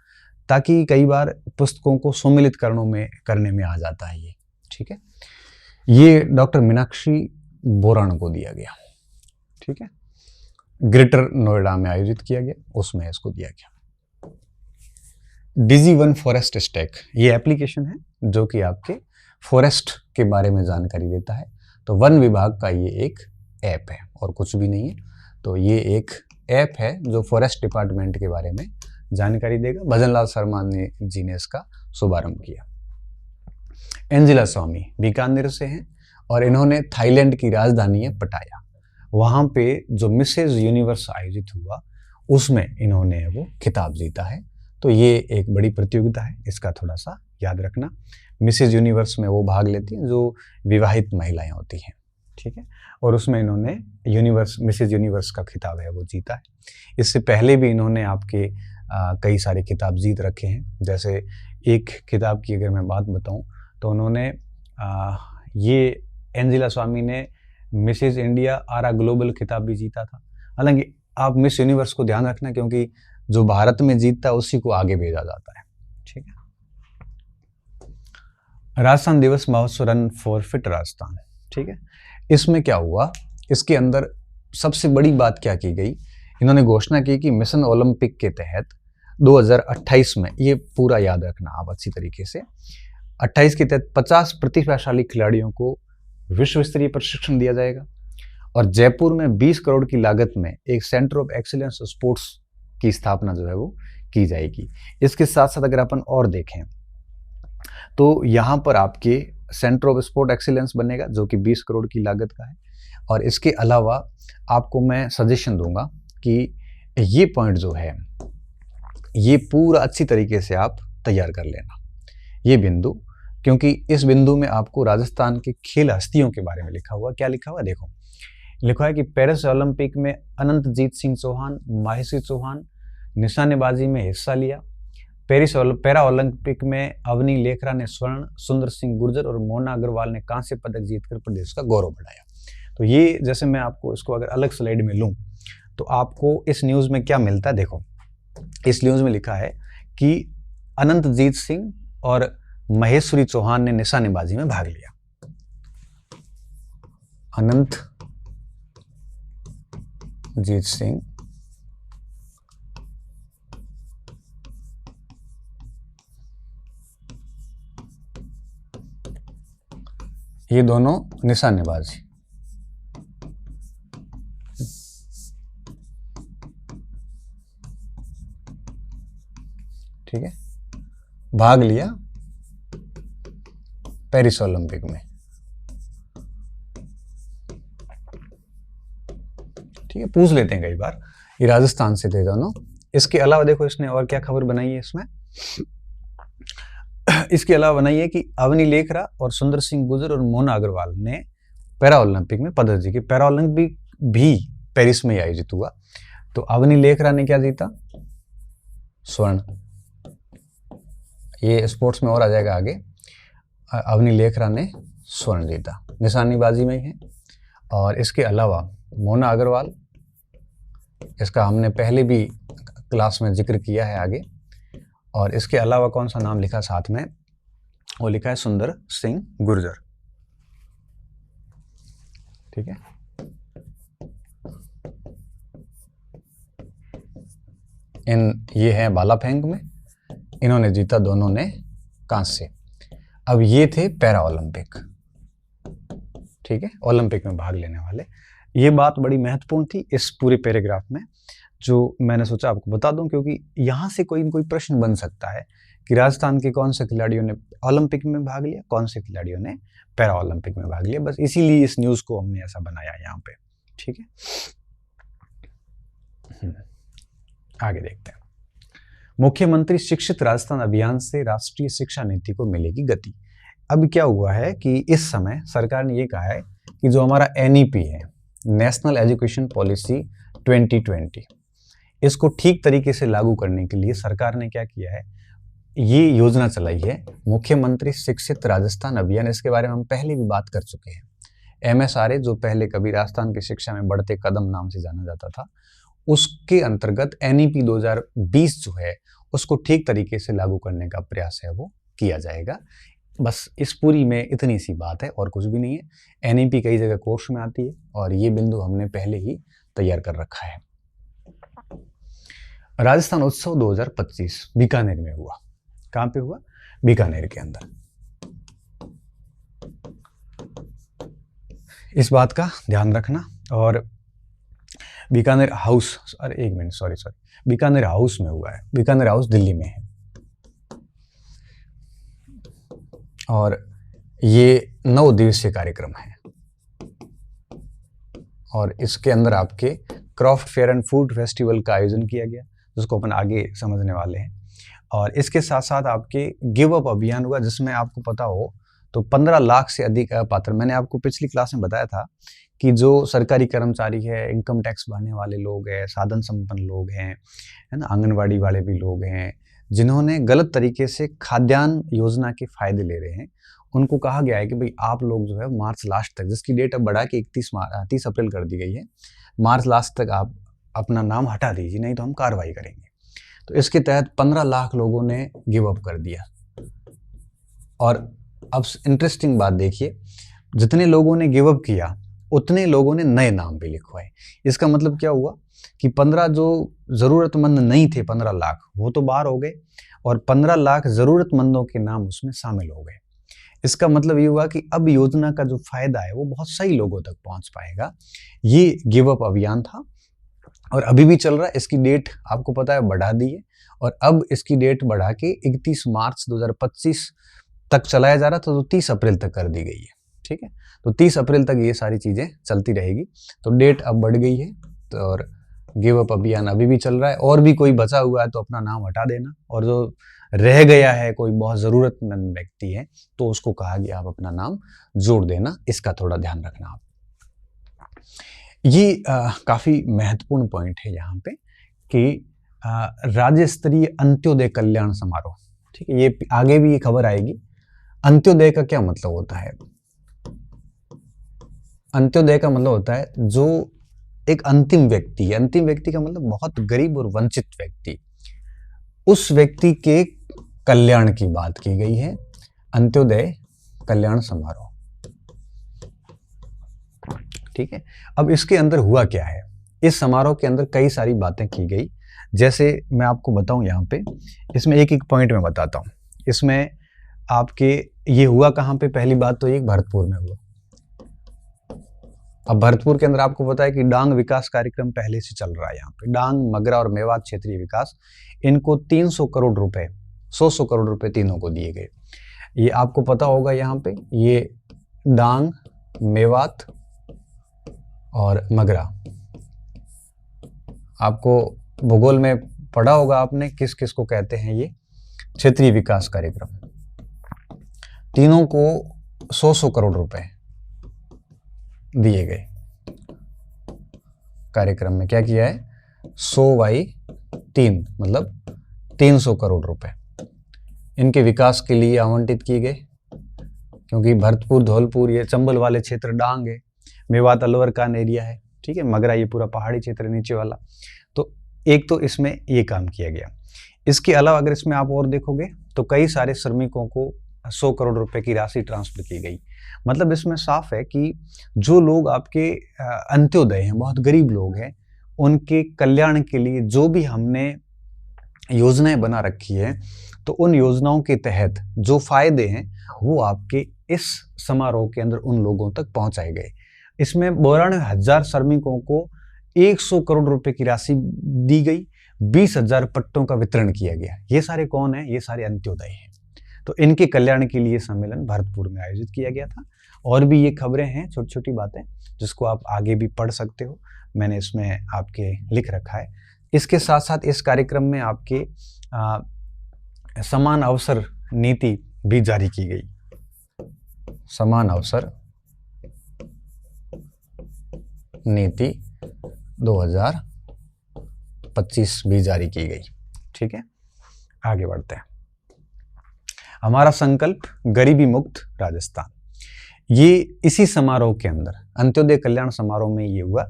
ताकि कई बार पुस्तकों को सम्मिलित करने में आ जाता है ये। ठीक है, ये डॉक्टर मीनाक्षी बोरान को दिया गया। ठीक है, ग्रेटर नोएडा में आयोजित किया गया, उसमें इसको दिया गया। डिजी1 फॉरेस्ट स्टैक, ये एप्लीकेशन है जो कि आपके फॉरेस्ट के बारे में जानकारी देता है। तो वन विभाग का ये एक ऐप है और कुछ भी नहीं है। तो ये एक ऐप है जो फॉरेस्ट डिपार्टमेंट के बारे में जानकारी देगा। भजनलाल शर्मा जी ने इसका शुभारंभ किया। एंजिला स्वामी बीकानेर से हैं और इन्होंने थाईलैंड की राजधानी है पटाया, वहां पे जो मिसेज यूनिवर्स आयोजित हुआ उसमें इन्होंने वो खिताब जीता है। तो ये एक बड़ी प्रतियोगिता है, इसका थोड़ा सा याद रखना। मिसेज यूनिवर्स में वो भाग लेती हैं जो विवाहित महिलाएं होती हैं। ठीक है, और उसमें इन्होंने मिसेज यूनिवर्स का खिताब है वो जीता है। इससे पहले भी इन्होंने आपके कई सारे खिताब जीत रखे हैं। जैसे एक खिताब की अगर मैं बात बताऊं तो उन्होंने ये एंजिला स्वामी ने मिसेज इंडिया आरा ग्लोबल खिताब भी जीता था। हालांकि आप मिस यूनिवर्स को ध्यान रखना, क्योंकि जो भारत में जीतता है उसी को आगे भेजा जाता है। ठीक है, राजस्थान दिवस महोत्सव रन फॉर फिट राजस्थान। ठीक है, इसमें क्या हुआ, इसके अंदर सबसे बड़ी बात क्या की गई, इन्होंने घोषणा की कि मिशन ओलंपिक के तहत 2028 में, ये पूरा याद रखना आप अच्छी तरीके से, 28 के तहत 50 प्रतिभाशाली खिलाड़ियों को विश्व स्तरीय प्रशिक्षण दिया जाएगा। और जयपुर में 20 करोड़ की लागत में एक सेंटर ऑफ एक्सीलेंस स्पोर्ट्स की स्थापना जो है वो की जाएगी। इसके साथ साथ अगर अपन और देखें तो यहाँ पर आपके सेंटर ऑफ स्पोर्ट एक्सीलेंस बनेगा जो कि 20 करोड़ की लागत का है। और इसके अलावा आपको मैं सजेशन दूंगा कि ये पॉइंट जो है ये पूरा अच्छी तरीके से आप तैयार कर लेना, ये बिंदु, क्योंकि इस बिंदु में आपको राजस्थान के खेल हस्तियों के बारे में लिखा हुआ। क्या लिखा हुआ देखो, लिखा है कि पेरिस ओलंपिक में अनंतजीत सिंह चौहान, माहेश्वरी चौहान निशानेबाजी में हिस्सा लिया। पैरा ओलंपिक में अवनी लेखरा ने स्वर्ण, सुंदर सिंह गुर्जर और मोना अग्रवाल ने कांस्य पदक जीतकर प्रदेश का गौरव बढ़ाया। तो ये जैसे मैं आपको इसको अगर अलग स्लाइड में लूं तो आपको इस न्यूज में क्या मिलता है, देखो इस न्यूज में लिखा है कि अनंतजीत सिंह और महेश्वरी चौहान ने निशानेबाजी में भाग लिया। जीत सिंह ये दोनों निशानेबाजी। ठीक है, भाग लिया पेरिस ओलंपिक में। ठीक है, पूछ लेते हैं कई बार। ये राजस्थान से थे दोनों। इसके अलावा देखो इसने और क्या खबर बनाई है इसमें। इसके अलावा बनाई है कि अवनी लेखरा और सुंदर सिंह गुर्जर और मोना अग्रवाल ने पैरा ओलंपिक में पदक जीते। पैरा ओलंपिक भी पेरिस में आयोजित हुआ। तो अवनी लेखरा ने क्या जीता? स्वर्ण। ये स्पोर्ट्स में और आ जाएगा आगे। अवनी लेखरा ने स्वर्ण जीता, निशानेबाजी में ही है। और इसके अलावा मोना अग्रवाल, इसका हमने पहले भी क्लास में जिक्र किया है आगे। और इसके अलावा कौन सा नाम लिखा साथ में? वो लिखा है सुंदर सिंह गुर्जर। ठीक है, ये है भाला फेंक में, इन्होंने जीता, दोनों ने कांस्य। अब ये थे पैरा ओलंपिक। ठीक है, ओलंपिक में भाग लेने वाले। ये बात बड़ी महत्वपूर्ण थी इस पूरे पैराग्राफ में, जो मैंने सोचा आपको बता दूं, क्योंकि यहाँ से कोई न कोई प्रश्न बन सकता है कि राजस्थान के कौन से खिलाड़ियों ने ओलंपिक में भाग लिया, कौन से खिलाड़ियों ने पैरा ओलंपिक में भाग लिया। बस इसीलिए इस न्यूज़ को हमने ऐसा बनाया यहाँ पे। ठीक है, आगे देखते हैं। मुख्यमंत्री शिक्षित राजस्थान अभियान से राष्ट्रीय शिक्षा नीति को मिलेगी गति। अब क्या हुआ है कि इस समय सरकार ने ये कहा है कि जो हमारा NEP है, नेशनल एजुकेशन पॉलिसी 2020, इसको ठीक तरीके से लागू करने के लिए सरकार ने क्या किया है, ये योजना चलाई है मुख्यमंत्री शिक्षित राजस्थान अभियान। इसके बारे में हम पहले भी बात कर चुके हैं। MSRA, जो पहले कभी राजस्थान की शिक्षा में बढ़ते कदम नाम से जाना जाता था, उसके अंतर्गत NEP 2020 जो है उसको ठीक तरीके से लागू करने का प्रयास है वो किया जाएगा। बस इस पूरी में इतनी सी बात है और कुछ भी नहीं है। NEP कई जगह कोर्स में आती है और ये बिंदु हमने पहले ही तैयार कर रखा है। राजस्थान उत्सव 2025 बीकानेर में हुआ। कहाँ पे हुआ? बीकानेर के अंदर। इस बात का ध्यान रखना। और बीकानेर हाउस, अरे एक मिनट, सॉरी, बीकानेर हाउस में हुआ है। बीकानेर हाउस दिल्ली में है। और ये 9 दिवसीय कार्यक्रम है और इसके अंदर आपके craft fair and food festival का आयोजन किया गया, जिसको अपन आगे समझने वाले हैं। और इसके साथ साथ आपके गिव अप अभियान हुआ, जिसमें आपको पता हो तो 15 लाख से अधिक अपात्र। मैंने आपको पिछली क्लास में बताया था कि जो सरकारी कर्मचारी है, इनकम टैक्स भरने वाले लोग हैं, साधन संपन्न लोग हैं, है ना, आंगनवाड़ी वाले भी लोग हैं, जिन्होंने गलत तरीके से खाद्यान्न योजना के फायदे ले रहे हैं, उनको कहा गया है कि भाई आप लोग जो है मार्च लास्ट तक, जिसकी डेट अब बढ़ा के 30 अप्रैल कर दी गई है, मार्च लास्ट तक आप अपना नाम हटा दीजिए, नहीं तो हम कार्रवाई करेंगे। तो इसके तहत 15 लाख लोगों ने गिव अप कर दिया। और अब इंटरेस्टिंग बात देखिए, जितने लोगों ने गिव अप किया उतने लोगों ने नए नाम भी लिखवाए। इसका मतलब क्या हुआ कि 15 जो जरूरतमंद नहीं थे, 15 लाख, वो तो बाहर हो गए और 15 लाख जरूरतमंदों के नाम उसमें शामिल हो गए। इसका मतलब ये हुआ कि अब योजना का जो फायदा है वो बहुत सही लोगों तक पहुंच पाएगा। ये गिव अप अभियान था और अभी भी चल रहा है। इसकी डेट आपको पता है बढ़ा दी है और अब इसकी डेट बढ़ा के 31 मार्च 2025 तक चलाया जा रहा था, तो 30 अप्रैल तक कर दी गई है। ठीक है, तो 30 अप्रैल तक ये सारी चीजें चलती रहेगी। तो डेट अब बढ़ गई है तो और गिव अप अभियान अभी भी चल रहा है। और भी कोई बचा हुआ है तो अपना नाम हटा देना, और जो रह गया है कोई बहुत जरूरतमंद व्यक्ति है तो उसको कहा गया आप अपना नाम जोड़ देना। इसका थोड़ा ध्यान रखना आप। ये काफी महत्वपूर्ण पॉइंट है यहाँ पे कि राज्य स्तरीय अंत्योदय कल्याण समारोह। ठीक है, ये आगे भी ये खबर आएगी। अंत्योदय का क्या मतलब होता है? अंत्योदय का मतलब होता है जो एक अंतिम व्यक्ति है। अंतिम व्यक्ति का मतलब बहुत गरीब और वंचित व्यक्ति, उस व्यक्ति के कल्याण की बात की गई है। अंत्योदय कल्याण समारोह। ठीक है, अब इसके अंदर हुआ क्या है? इस समारोह के अंदर कई सारी बातें की गई। जैसे मैं आपको बताऊं यहाँ पे, इसमें एक एक पॉइंट में बताता हूँ। इसमें आपके ये हुआ कहाँ पे, पहली बात तो एक भरतपुर में हुआ। अब भरतपुर के अंदर आपको पता है कि डांग विकास कार्यक्रम पहले से चल रहा है। यहाँ पे डांग, मगरा और मेवात क्षेत्रीय विकास, इनको 300 करोड़ रुपए, 100 करोड़ रुपए तीनों को दिए गए। ये आपको पता होगा यहाँ पे, ये डांग, मेवात और मगरा, आपको भूगोल में पढ़ा होगा आपने किस किस को कहते हैं ये क्षेत्रीय विकास कार्यक्रम। तीनों को 100 करोड़ रुपए दिए गए। कार्यक्रम में क्या किया है, 100/3 मतलब 300 करोड़ रुपए इनके विकास के लिए आवंटित किए गए। क्योंकि भरतपुर, धौलपुर ये चंबल वाले क्षेत्र डांग है, मेवात अलवर का एरिया है, ठीक है, मगरा ये पूरा पहाड़ी क्षेत्र नीचे वाला। तो एक तो इसमें ये काम किया गया। इसके अलावा अगर इसमें आप और देखोगे तो कई सारे श्रमिकों को 100 करोड़ रुपए की राशि ट्रांसफर की गई। मतलब इसमें साफ है कि जो लोग आपके अंत्योदय हैं, बहुत गरीब लोग हैं, उनके कल्याण के लिए जो भी हमने योजनाएं बना रखी है, तो उन योजनाओं के तहत जो फायदे हैं वो आपके इस समारोह के अंदर उन लोगों तक पहुंचाए गए। इसमें 92,000 श्रमिकों को 100 करोड़ रुपए की राशि दी गई, 20,000 पट्टों का वितरण किया गया। ये सारे कौन है, ये सारे अंत्योदय हैं। तो इनके कल्याण के लिए सम्मेलन भरतपुर में आयोजित किया गया था। और भी ये खबरें हैं, छोटी छोटी बातें, जिसको आप आगे भी पढ़ सकते हो, मैंने इसमें आपके लिख रखा है। इसके साथ साथ इस कार्यक्रम में आपके समान अवसर नीति भी जारी की गई। समान अवसर नीति 2025 भी जारी की गई। ठीक है, आगे बढ़ते हैं। हमारा संकल्प गरीबी मुक्त राजस्थान, ये इसी समारोह के अंदर अंत्योदय कल्याण समारोह में ये हुआ।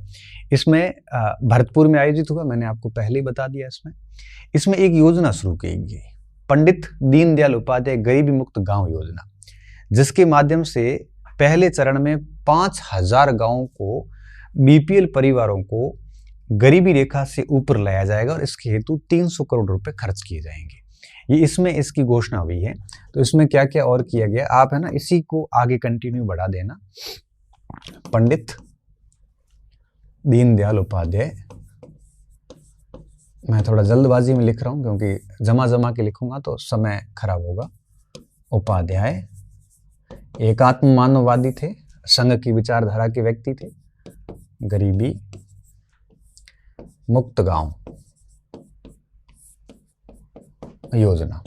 इसमें भरतपुर में आयोजित हुआ, मैंने आपको पहले ही बता दिया। इसमें एक योजना शुरू की गई, पंडित दीनदयाल उपाध्याय गरीबी मुक्त गांव योजना, जिसके माध्यम से पहले चरण में 5,000 गांवों को, बीपीएल परिवारों को गरीबी रेखा से ऊपर लाया जाएगा और इसके हेतु 300 करोड़ रुपए खर्च किए जाएंगे। ये इसमें इसकी घोषणा हुई है। तो इसमें क्या क्या और किया गया, आप है ना इसी को आगे कंटिन्यू बढ़ा देना। पंडित दीनदयाल उपाध्याय, मैं थोड़ा जल्दबाजी में लिख रहा हूं क्योंकि जमा के लिखूंगा तो समय खराब होगा। उपाध्याय एक आत्म मानववादी थे, संघ की विचारधारा के व्यक्ति थे। गरीबी मुक्त गांव योजना,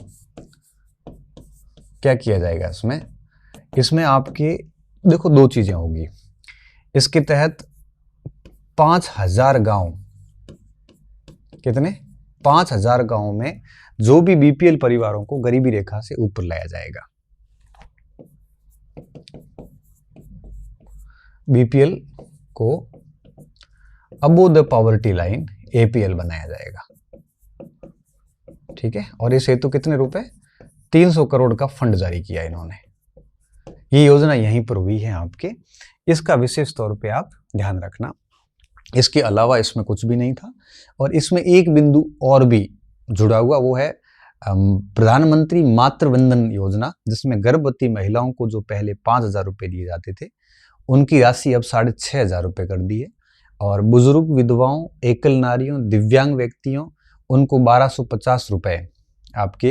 क्या किया जाएगा इसमें आपके देखो दो चीजें होगी। इसके तहत 5,000 गांव, कितने, 5,000 गांवों में जो भी बीपीएल परिवारों को गरीबी रेखा से ऊपर लाया जाएगा। बीपीएल को above the poverty line APL बनाया जाएगा। ठीक है, और इस हेतु कितने रुपए, 300 करोड़ का फंड जारी किया इन्होंने। ये योजना यहीं पर हुई है आपके, इसका विशेष तौर पे आप ध्यान रखना। इसके अलावा इसमें कुछ भी नहीं था। और इसमें एक बिंदु और भी जुड़ा हुआ, वो है प्रधानमंत्री मातृ वंदन योजना, जिसमें गर्भवती महिलाओं को जो पहले 5,000 रुपए दिए जाते थे, उनकी राशि अब 6,500 रुपए कर दी है। और बुजुर्ग, विधवाओं, एकल नारियों, दिव्यांग व्यक्तियों, उनको 1,250 रुपए आपके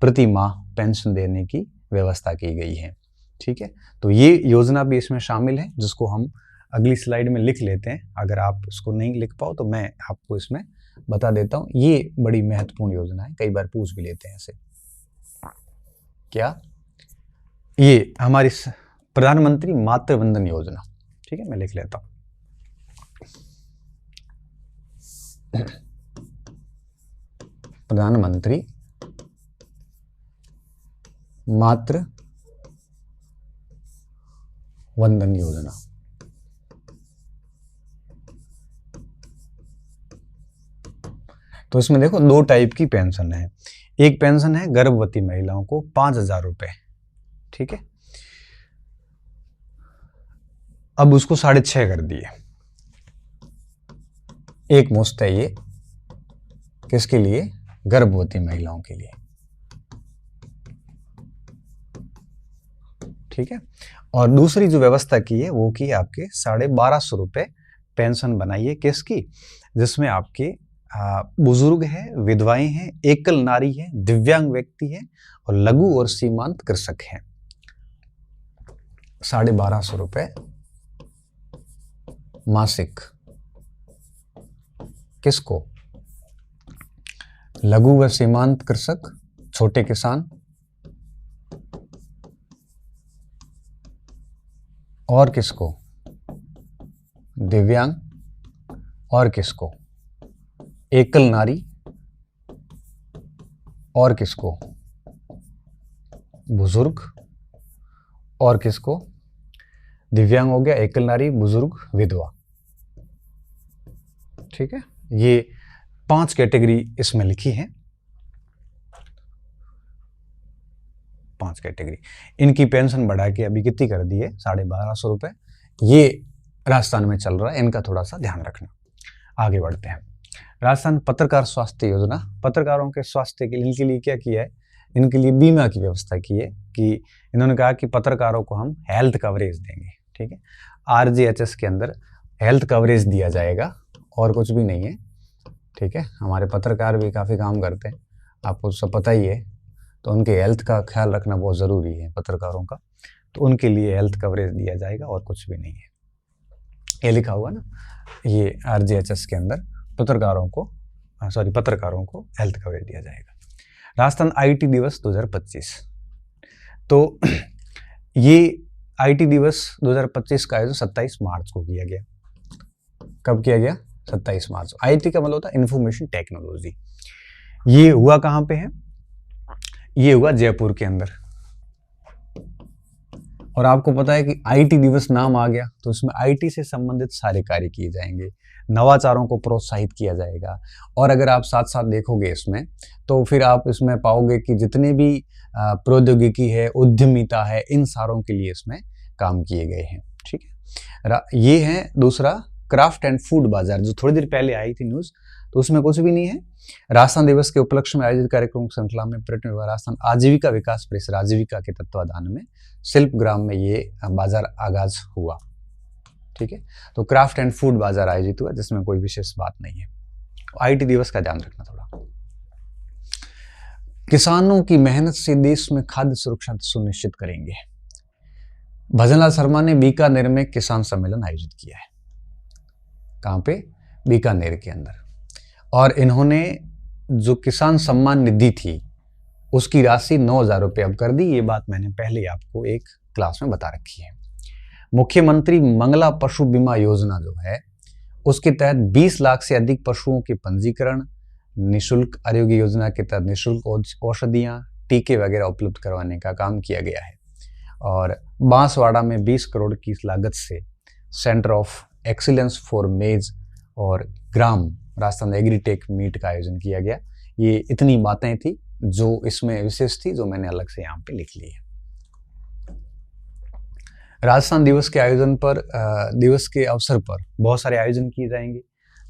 प्रति माह पेंशन देने की व्यवस्था की गई है। ठीक है, तो ये योजना भी इसमें शामिल है, जिसको हम अगली स्लाइड में लिख लेते हैं। अगर आप इसको नहीं लिख पाओ तो मैं आपको इसमें बता देता हूँ। ये बड़ी महत्वपूर्ण योजना है, कई बार पूछ भी लेते हैं ऐसे। क्या, ये हमारी प्रधानमंत्री मातृ वंदन योजना। ठीक है, मैं लिख लेता हूँ। प्रधानमंत्री मातृ वंदन योजना। तो इसमें देखो दो टाइप की पेंशन है। एक पेंशन है गर्भवती महिलाओं को 5,000 रुपए, ठीक है, अब उसको 6,500 कर दिए। एक मुश्त है ये किसके लिए? गर्भवती महिलाओं के लिए। ठीक है। और दूसरी जो व्यवस्था की है वो की है आपके 1250 रुपये पेंशन बनाई है किसकी? जिसमें आपके बुजुर्ग है, विधवाएं हैं, एकल नारी है, दिव्यांग व्यक्ति है और लघु और सीमांत कृषक हैं। 1250 रुपये मासिक किसको? लघु व सीमांत कृषक, छोटे किसान और किसको? दिव्यांग और किसको? एकल नारी और किसको? बुजुर्ग और किसको? दिव्यांग हो गया, एकल नारी, बुजुर्ग, विधवा। ठीक है, ये 5 कैटेगरी इसमें लिखी है। 5 कैटेगरी। इनकी पेंशन बढ़ा के अभी कितनी कर दी है? 1250 रुपये। ये राजस्थान में चल रहा है, इनका थोड़ा सा ध्यान रखना। आगे बढ़ते हैं। राजस्थान पत्रकार स्वास्थ्य योजना, पत्रकारों के स्वास्थ्य के लिए इनके लिए क्या किया है? इनके लिए बीमा की व्यवस्था की है कि इन्होंने कहा कि पत्रकारों को हम हेल्थ कवरेज देंगे। ठीक है, RGHS के अंदर हेल्थ कवरेज दिया जाएगा और कुछ भी नहीं है। ठीक है, हमारे पत्रकार भी काफ़ी काम करते हैं, आपको सब पता ही है, तो उनके हेल्थ का ख्याल रखना बहुत ज़रूरी है पत्रकारों का। तो उनके लिए हेल्थ कवरेज दिया जाएगा और कुछ भी नहीं है। ये लिखा हुआ ना, ये RGHS के अंदर पत्रकारों को हेल्थ कवरेज दिया जाएगा। राजस्थान IT दिवस 2025, तो ये IT दिवस 2025 का आयोजन 27 मार्च को किया गया। कब किया गया? 27 मार्च। IT का मतलब होता है इंफॉर्मेशन टेक्नोलॉजी। ये हुआ कहाँ पे है? ये हुआ जयपुर के अंदर। और आपको पता है कि IT दिवस नाम आ गया तो इसमें IT से संबंधित सारे कार्य किए जाएंगे, नवाचारों को प्रोत्साहित किया जाएगा। और अगर आप साथ साथ देखोगे इसमें, तो फिर आप इसमें पाओगे कि जितने भी प्रौद्योगिकी है, उद्यमिता है, इन सारों के लिए इसमें काम किए गए हैं। ठीक है, ये है दूसरा क्राफ्ट एंड फूड बाजार, जो थोड़ी देर पहले आई थी न्यूज़, तो उसमें कुछ भी नहीं है। राजस्थान दिवस के उपलक्ष्य में आयोजित कार्यक्रम की श्रृंखला में पर्यटन विभाग राजस्थान आजीविका विकास परिषद आजीविका के तत्वाधान में शिल्प ग्राम में ये बाजार आगाज हुआ। ठीक है, तो क्राफ्ट एंड फूड बाजार आयोजित हुआ, जिसमें कोई विशेष बात नहीं है। IT दिवस का ध्यान रखना थोड़ा। किसानों की मेहनत से देश में खाद्य सुरक्षा सुनिश्चित करेंगे। भजनलाल शर्मा ने बीकानेर में किसान सम्मेलन आयोजित किया है। कहाँ पे? बीकानेर के अंदर। और इन्होंने जो किसान सम्मान निधि थी उसकी राशि 9,000 रुपये अब कर दी। ये बात मैंने पहले आपको एक क्लास में बता रखी है। मुख्यमंत्री मंगला पशु बीमा योजना जो है, उसके तहत 20 लाख से अधिक पशुओं के पंजीकरण, निःशुल्क आरोग्य योजना के तहत निःशुल्क औषधियाँ, टीके वगैरह उपलब्ध करवाने का काम किया गया है। और बांसवाड़ा में 20 करोड़ की लागत से सेंटर ऑफ एक्सीलेंस फॉर मेज और ग्राम राजस्थान एग्रीटेक मीट का आयोजन किया गया। ये इतनी बातें थी जो इसमें विशेष थी, जो मैंने अलग से यहाँ पे लिख ली है। राजस्थान दिवस के आयोजन पर दिवस के अवसर पर बहुत सारे आयोजन किए जाएंगे,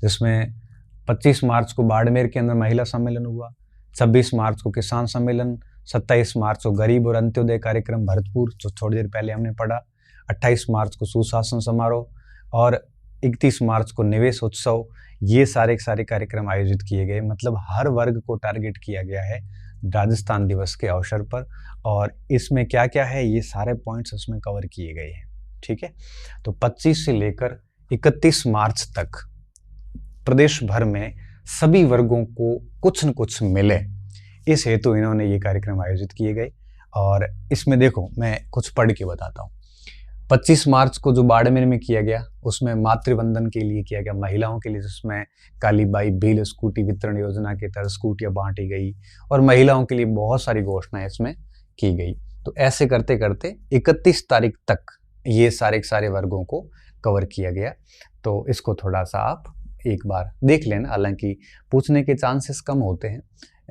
जिसमें 25 मार्च को बाड़मेर के अंदर महिला सम्मेलन हुआ, 26 मार्च को किसान सम्मेलन, 27 मार्च को गरीब और अंत्योदय कार्यक्रम भरतपुर, जो थोड़ी देर पहले हमने पढ़ा, 28 मार्च को सुशासन समारोह और 31 मार्च को निवेश उत्सव। ये सारे कार्यक्रम आयोजित किए गए। मतलब हर वर्ग को टारगेट किया गया है राजस्थान दिवस के अवसर पर। और इसमें क्या क्या है, ये सारे पॉइंट्स उसमें कवर किए गए हैं। ठीक है, तो 25 से लेकर 31 मार्च तक प्रदेश भर में सभी वर्गों को कुछ न कुछ मिले, इस हेतु इन्होंने ये कार्यक्रम आयोजित किए गए। और इसमें देखो, मैं कुछ पढ़ के बताता हूँ। 25 मार्च को जो बाड़मेर में किया गया, उसमें मातृवंदन के लिए किया गया, महिलाओं के लिए, जिसमें कालीबाई भील स्कूटी वितरण योजना के तहत स्कूटियाँ बांटी गई और महिलाओं के लिए बहुत सारी घोषणाएं इसमें की गई। तो ऐसे करते करते 31 तारीख तक ये सारे वर्गों को कवर किया गया। तो इसको थोड़ा सा आप एक बार देख लेना। हालांकि पूछने के चांसेस कम होते हैं,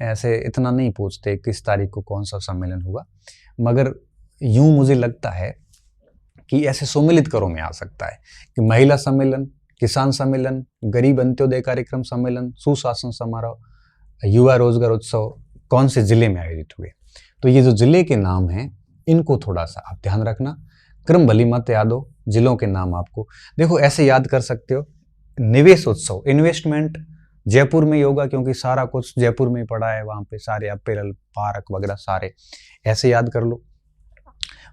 ऐसे इतना नहीं पूछते किस तारीख को कौन सा सम्मेलन हुआ, मगर यूं मुझे लगता है कि ऐसे सम्मिलित करों में आ सकता है कि महिला सम्मेलन किसान सम्मेलन, गरीब अंत्योदय कार्यक्रम सम्मेलन, सुशासन समारोह, युवा रोजगार उत्सव कौन से जिले में आयोजित हुए। तो ये जो जिले के नाम हैं इनको थोड़ा सा आप ध्यान रखना, क्रम भली मत याद हो, जिलों के नाम आपको देखो ऐसे याद कर सकते हो। निवेश उत्सव, इन्वेस्टमेंट जयपुर में ही होगा क्योंकि सारा कुछ जयपुर में ही पड़ा है, वहां पे सारे अपैरल पार्क वगैरह सारे, ऐसे याद कर लो।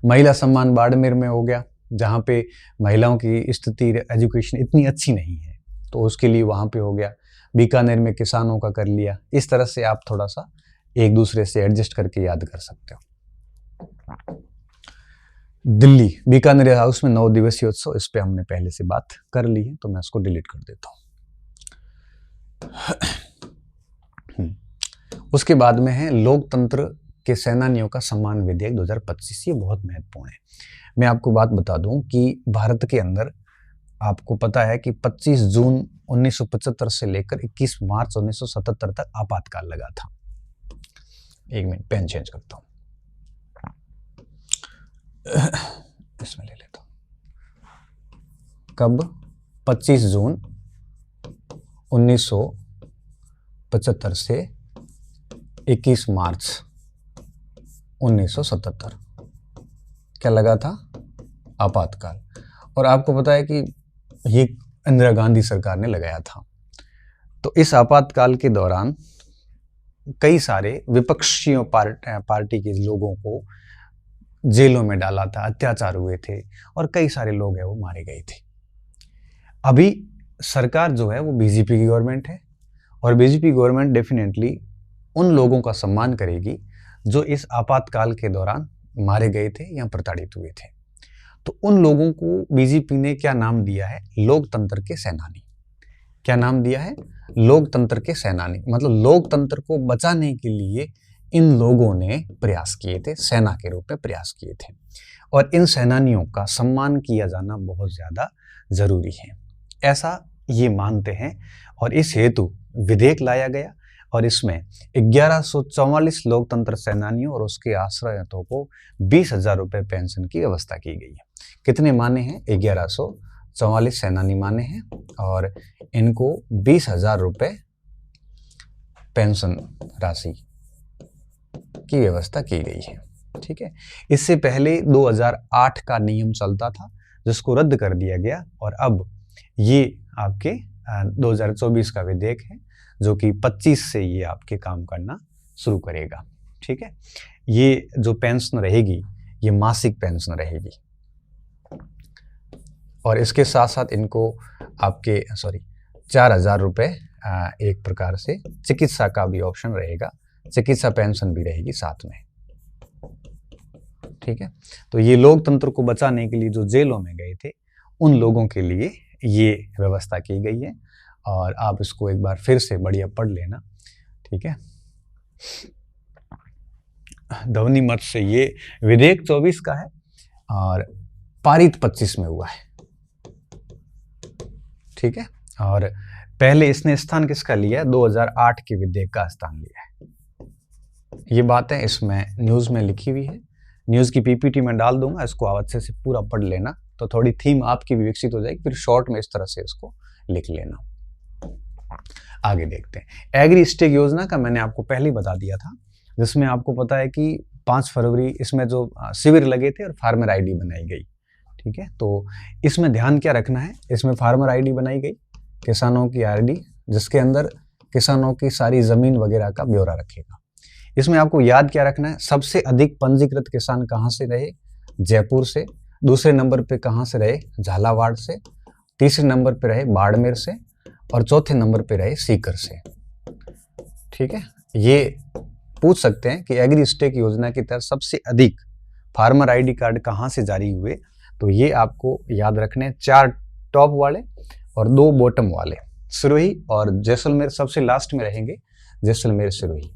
महिला सम्मान बाड़मेर में हो गया, जहाँ पे महिलाओं की स्थिति एजुकेशन इतनी अच्छी नहीं है तो उसके लिए वहाँ पे हो गया। बीकानेर में किसानों का कर लिया। इस तरह से आप थोड़ा सा एक दूसरे से एडजस्ट करके याद कर सकते हो। दिल्ली बीकानेर हाउस में 9 दिवसीय उत्सव, इस पे हमने पहले से बात कर ली है तो मैं इसको डिलीट कर देता हूँ। उसके बाद में है लोकतंत्र के सेनानियों का सम्मान विधेयक 2025। ये बहुत महत्वपूर्ण है। मैं आपको बात बता दूं कि भारत के अंदर आपको पता है कि 25 जून 1975 से लेकर 21 मार्च 1977 तक आपातकाल लगा था। एक मिनट पेन चेंज करता हूं, इसमें ले लेता हूं। कब? 25 जून 1975 से 21 मार्च 1977 क्या लगा था? आपातकाल। और आपको पता है कि ये इंदिरा गांधी सरकार ने लगाया था। तो इस आपातकाल के दौरान कई सारे विपक्षी पार्टी के लोगों को जेलों में डाला था, अत्याचार हुए थे और कई सारे लोग हैं वो मारे गए थे। अभी सरकार जो है वो बीजेपी की गवर्नमेंट है और बीजेपी गवर्नमेंट डेफिनेटली उन लोगों का सम्मान करेगी जो इस आपातकाल के दौरान मारे गए थे या प्रताड़ित हुए थे। तो उन लोगों को बीजेपी ने क्या नाम दिया है? लोकतंत्र के सेनानी। क्या नाम दिया है? लोकतंत्र के सेनानी। मतलब लोकतंत्र को बचाने के लिए इन लोगों ने प्रयास किए थे, सेना के रूप में प्रयास किए थे और इन सेनानियों का सम्मान किया जाना बहुत ज्यादा जरूरी है, ऐसा ये मानते हैं। और इस हेतु विधेयक लाया गया और इसमें 1144 लोकतंत्र सेनानियों और उसके आश्रितों को 20,000 रुपए पेंशन की व्यवस्था की गई है। कितने माने हैं? 1144 सेनानी माने हैं और इनको 20,000 रुपए पेंशन राशि की व्यवस्था की गई है। ठीक है। इससे पहले 2008 का नियम चलता था जिसको रद्द कर दिया गया और अब ये आपके 2024 का विधेयक है जो कि 25 से ये आपके काम करना शुरू करेगा। ठीक है। ये जो पेंशन रहेगी ये मासिक पेंशन रहेगी और इसके साथ साथ इनको आपके 4,000 रुपये एक प्रकार से चिकित्सा का भी ऑप्शन रहेगा, चिकित्सा पेंशन भी रहेगी साथ में। ठीक है। तो ये लोकतंत्र को बचाने के लिए जो जेलों में गए थे उन लोगों के लिए ये व्यवस्था की गई है और आप इसको एक बार फिर से बढ़िया पढ़ लेना। ठीक है। ध्वनि मत से ये विधेयक 24 का है और पारित 25 में हुआ है। ठीक है। और पहले इसने स्थान किसका लिया है? 2008 के विधेयक का स्थान लिया है। ये बातें इसमें न्यूज़ में लिखी हुई है, न्यूज़ की पीपीटी में डाल दूंगा, इसको आप अच्छे से पूरा पढ़ लेना तो थोड़ी थीम आपकी भी विकसित हो जाएगी। फिर शॉर्ट में इस तरह से इसको लिख लेना। आगे देखते हैं। एग्री स्टेक योजना का मैंने आपको पहले ही बता दिया था, जिसमें आपको पता है कि 5 फरवरी इसमें जो शिविर लगे थे और फार्मर आईडी बनाई गई। ठीक है। तो इसमें ध्यान क्या रखना है? इसमें फार्मर आईडी बनाई गई, किसानों की आईडी जिसके अंदर किसानों की सारी जमीन वगैरह का ब्यौरा रखेगा। इसमें आपको याद क्या रखना है? सबसे अधिक पंजीकृत किसान कहाँ से रहे? जयपुर से। दूसरे नंबर पे कहाँ से रहे? झालावाड़ से। तीसरे नंबर पे रहे बाड़मेर से और चौथे नंबर पे रहे सीकर से। ठीक है। ये पूछ सकते हैं कि एग्री स्टेक योजना की तहत सबसे अधिक फार्मर आईडी कार्ड कहाँ से जारी हुए, तो ये आपको याद रखने 4 टॉप वाले और 2 बॉटम वाले। सिरोही और जैसलमेर सबसे लास्ट में रहेंगे, जैसलमेर सिरोही,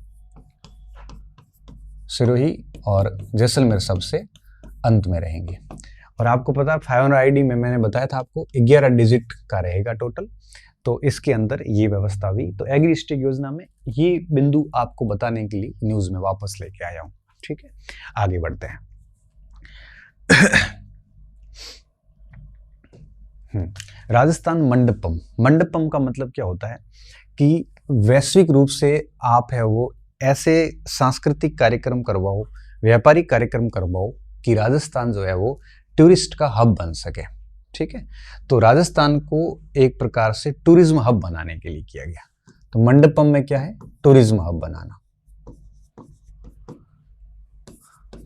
सिरोही और जैसलमेर सबसे अंत में रहेंगे। और आपको पता है फार्मर आईडी में मैंने बताया था आपको 11 डिजिट का रहेगा टोटल, तो इसके अंदर ये व्यवस्था हुई। तो एग्री स्टेक योजना में ये बिंदु आपको बताने के लिए न्यूज़ में वापस लेके आया हूँ। ठीक है। आगे बढ़ते हैं। राजस्थान मंडपम, मंडपम का मतलब क्या होता है कि वैश्विक रूप से आप है वो ऐसे सांस्कृतिक कार्यक्रम करवाओ, व्यापारिक कार्यक्रम करवाओ कि राजस्थान जो है वो टूरिस्ट का हब बन सके। ठीक है, तो राजस्थान को एक प्रकार से टूरिज्म हब बनाने के लिए किया गया। तो मंडपम में क्या है, टूरिज्म हब बनाना।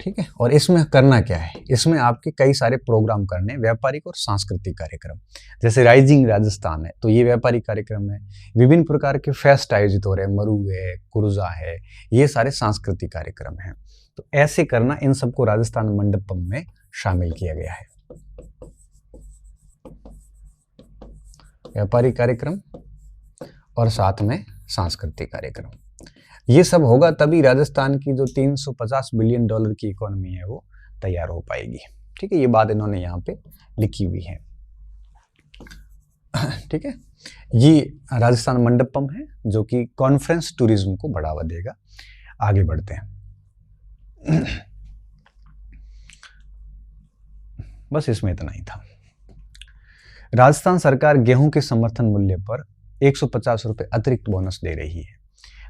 ठीक है, और इसमें करना क्या है, इसमें आपके कई सारे प्रोग्राम करने, व्यापारिक और सांस्कृतिक कार्यक्रम। जैसे राइजिंग राजस्थान है तो ये व्यापारिक कार्यक्रम है, विभिन्न प्रकार के फेस्ट आयोजित हो रहे हैं, मरु है, कुरुजा है, ये सारे सांस्कृतिक कार्यक्रम हैं। तो ऐसे करना, इन सबको राजस्थान मंडपम में शामिल किया गया है। व्यापारिक कार्यक्रम और साथ में सांस्कृतिक कार्यक्रम, ये सब होगा तभी राजस्थान की जो 350 बिलियन डॉलर की इकोनॉमी है वो तैयार हो पाएगी। ठीक है, ये बात इन्होंने यहाँ पे लिखी हुई है। ठीक है, ये राजस्थान मंडपम है जो कि कॉन्फ्रेंस टूरिज्म को बढ़ावा देगा। आगे बढ़ते हैं। बस इसमें इतना ही था। राजस्थान सरकार गेहूं के समर्थन मूल्य पर 150 रुपए अतिरिक्त बोनस दे रही है।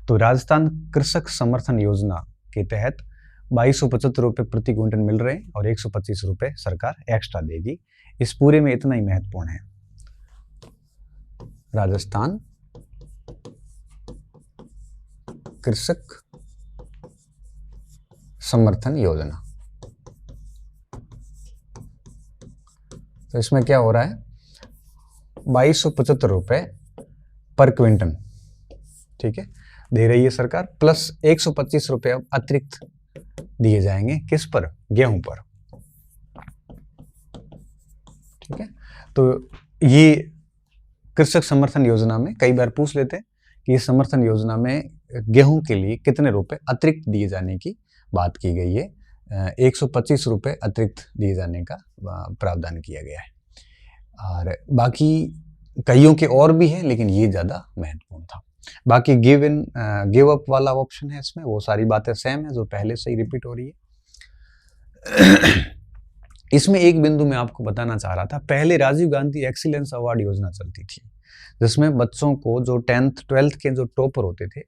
तो राजस्थान कृषक समर्थन योजना के तहत 2275 रुपए प्रति क्विंटल मिल रहे हैं और 125 रुपए सरकार एक्स्ट्रा देगी। इस पूरे में इतना ही महत्वपूर्ण है, राजस्थान कृषक समर्थन योजना। तो इसमें क्या हो रहा है, 2275 रुपए पर क्विंटल, ठीक है, दे रही है सरकार, प्लस 125 रुपए अब अतिरिक्त दिए जाएंगे किस पर, गेहूं पर। ठीक है, तो ये कृषक समर्थन योजना में कई बार पूछ लेते हैं कि इस समर्थन योजना में गेहूं के लिए कितने रुपए अतिरिक्त दिए जाने की बात की गई है। 125 रुपए अतिरिक्त दिए जाने का प्रावधान किया गया है। और बाकी कईयों के और भी हैं, लेकिन ये ज्यादा महत्वपूर्ण था। बाकी गिव अप वाला ऑप्शन है इसमें, वो सारी बातें सेम है जो पहले से ही रिपीट हो रही है। इसमें एक बिंदु मैं आपको बताना चाह रहा था, पहले राजीव गांधी एक्सीलेंस अवार्ड योजना चलती थी जिसमें बच्चों को जो 10th 12th के जो टॉपर होते थे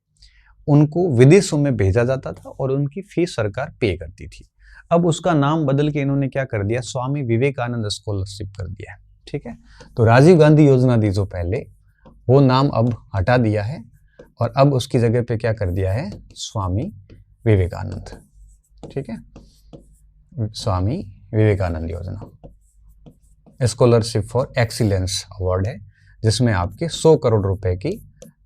उनको विदेशों में भेजा जाता था और उनकी फीस सरकार पे करती थी। अब उसका नाम बदल के इन्होंने क्या कर दिया, स्वामी विवेकानंद स्कॉलरशिप कर दिया है। ठीक है, तो राजीव गांधी योजना थी जो पहले, वो नाम अब हटा दिया है और अब उसकी जगह पे क्या कर दिया है, स्वामी विवेकानंद। ठीक है, स्वामी विवेकानंद योजना स्कॉलरशिप फॉर एक्सीलेंस अवार्ड है, जिसमें आपके 100 करोड़ रुपए की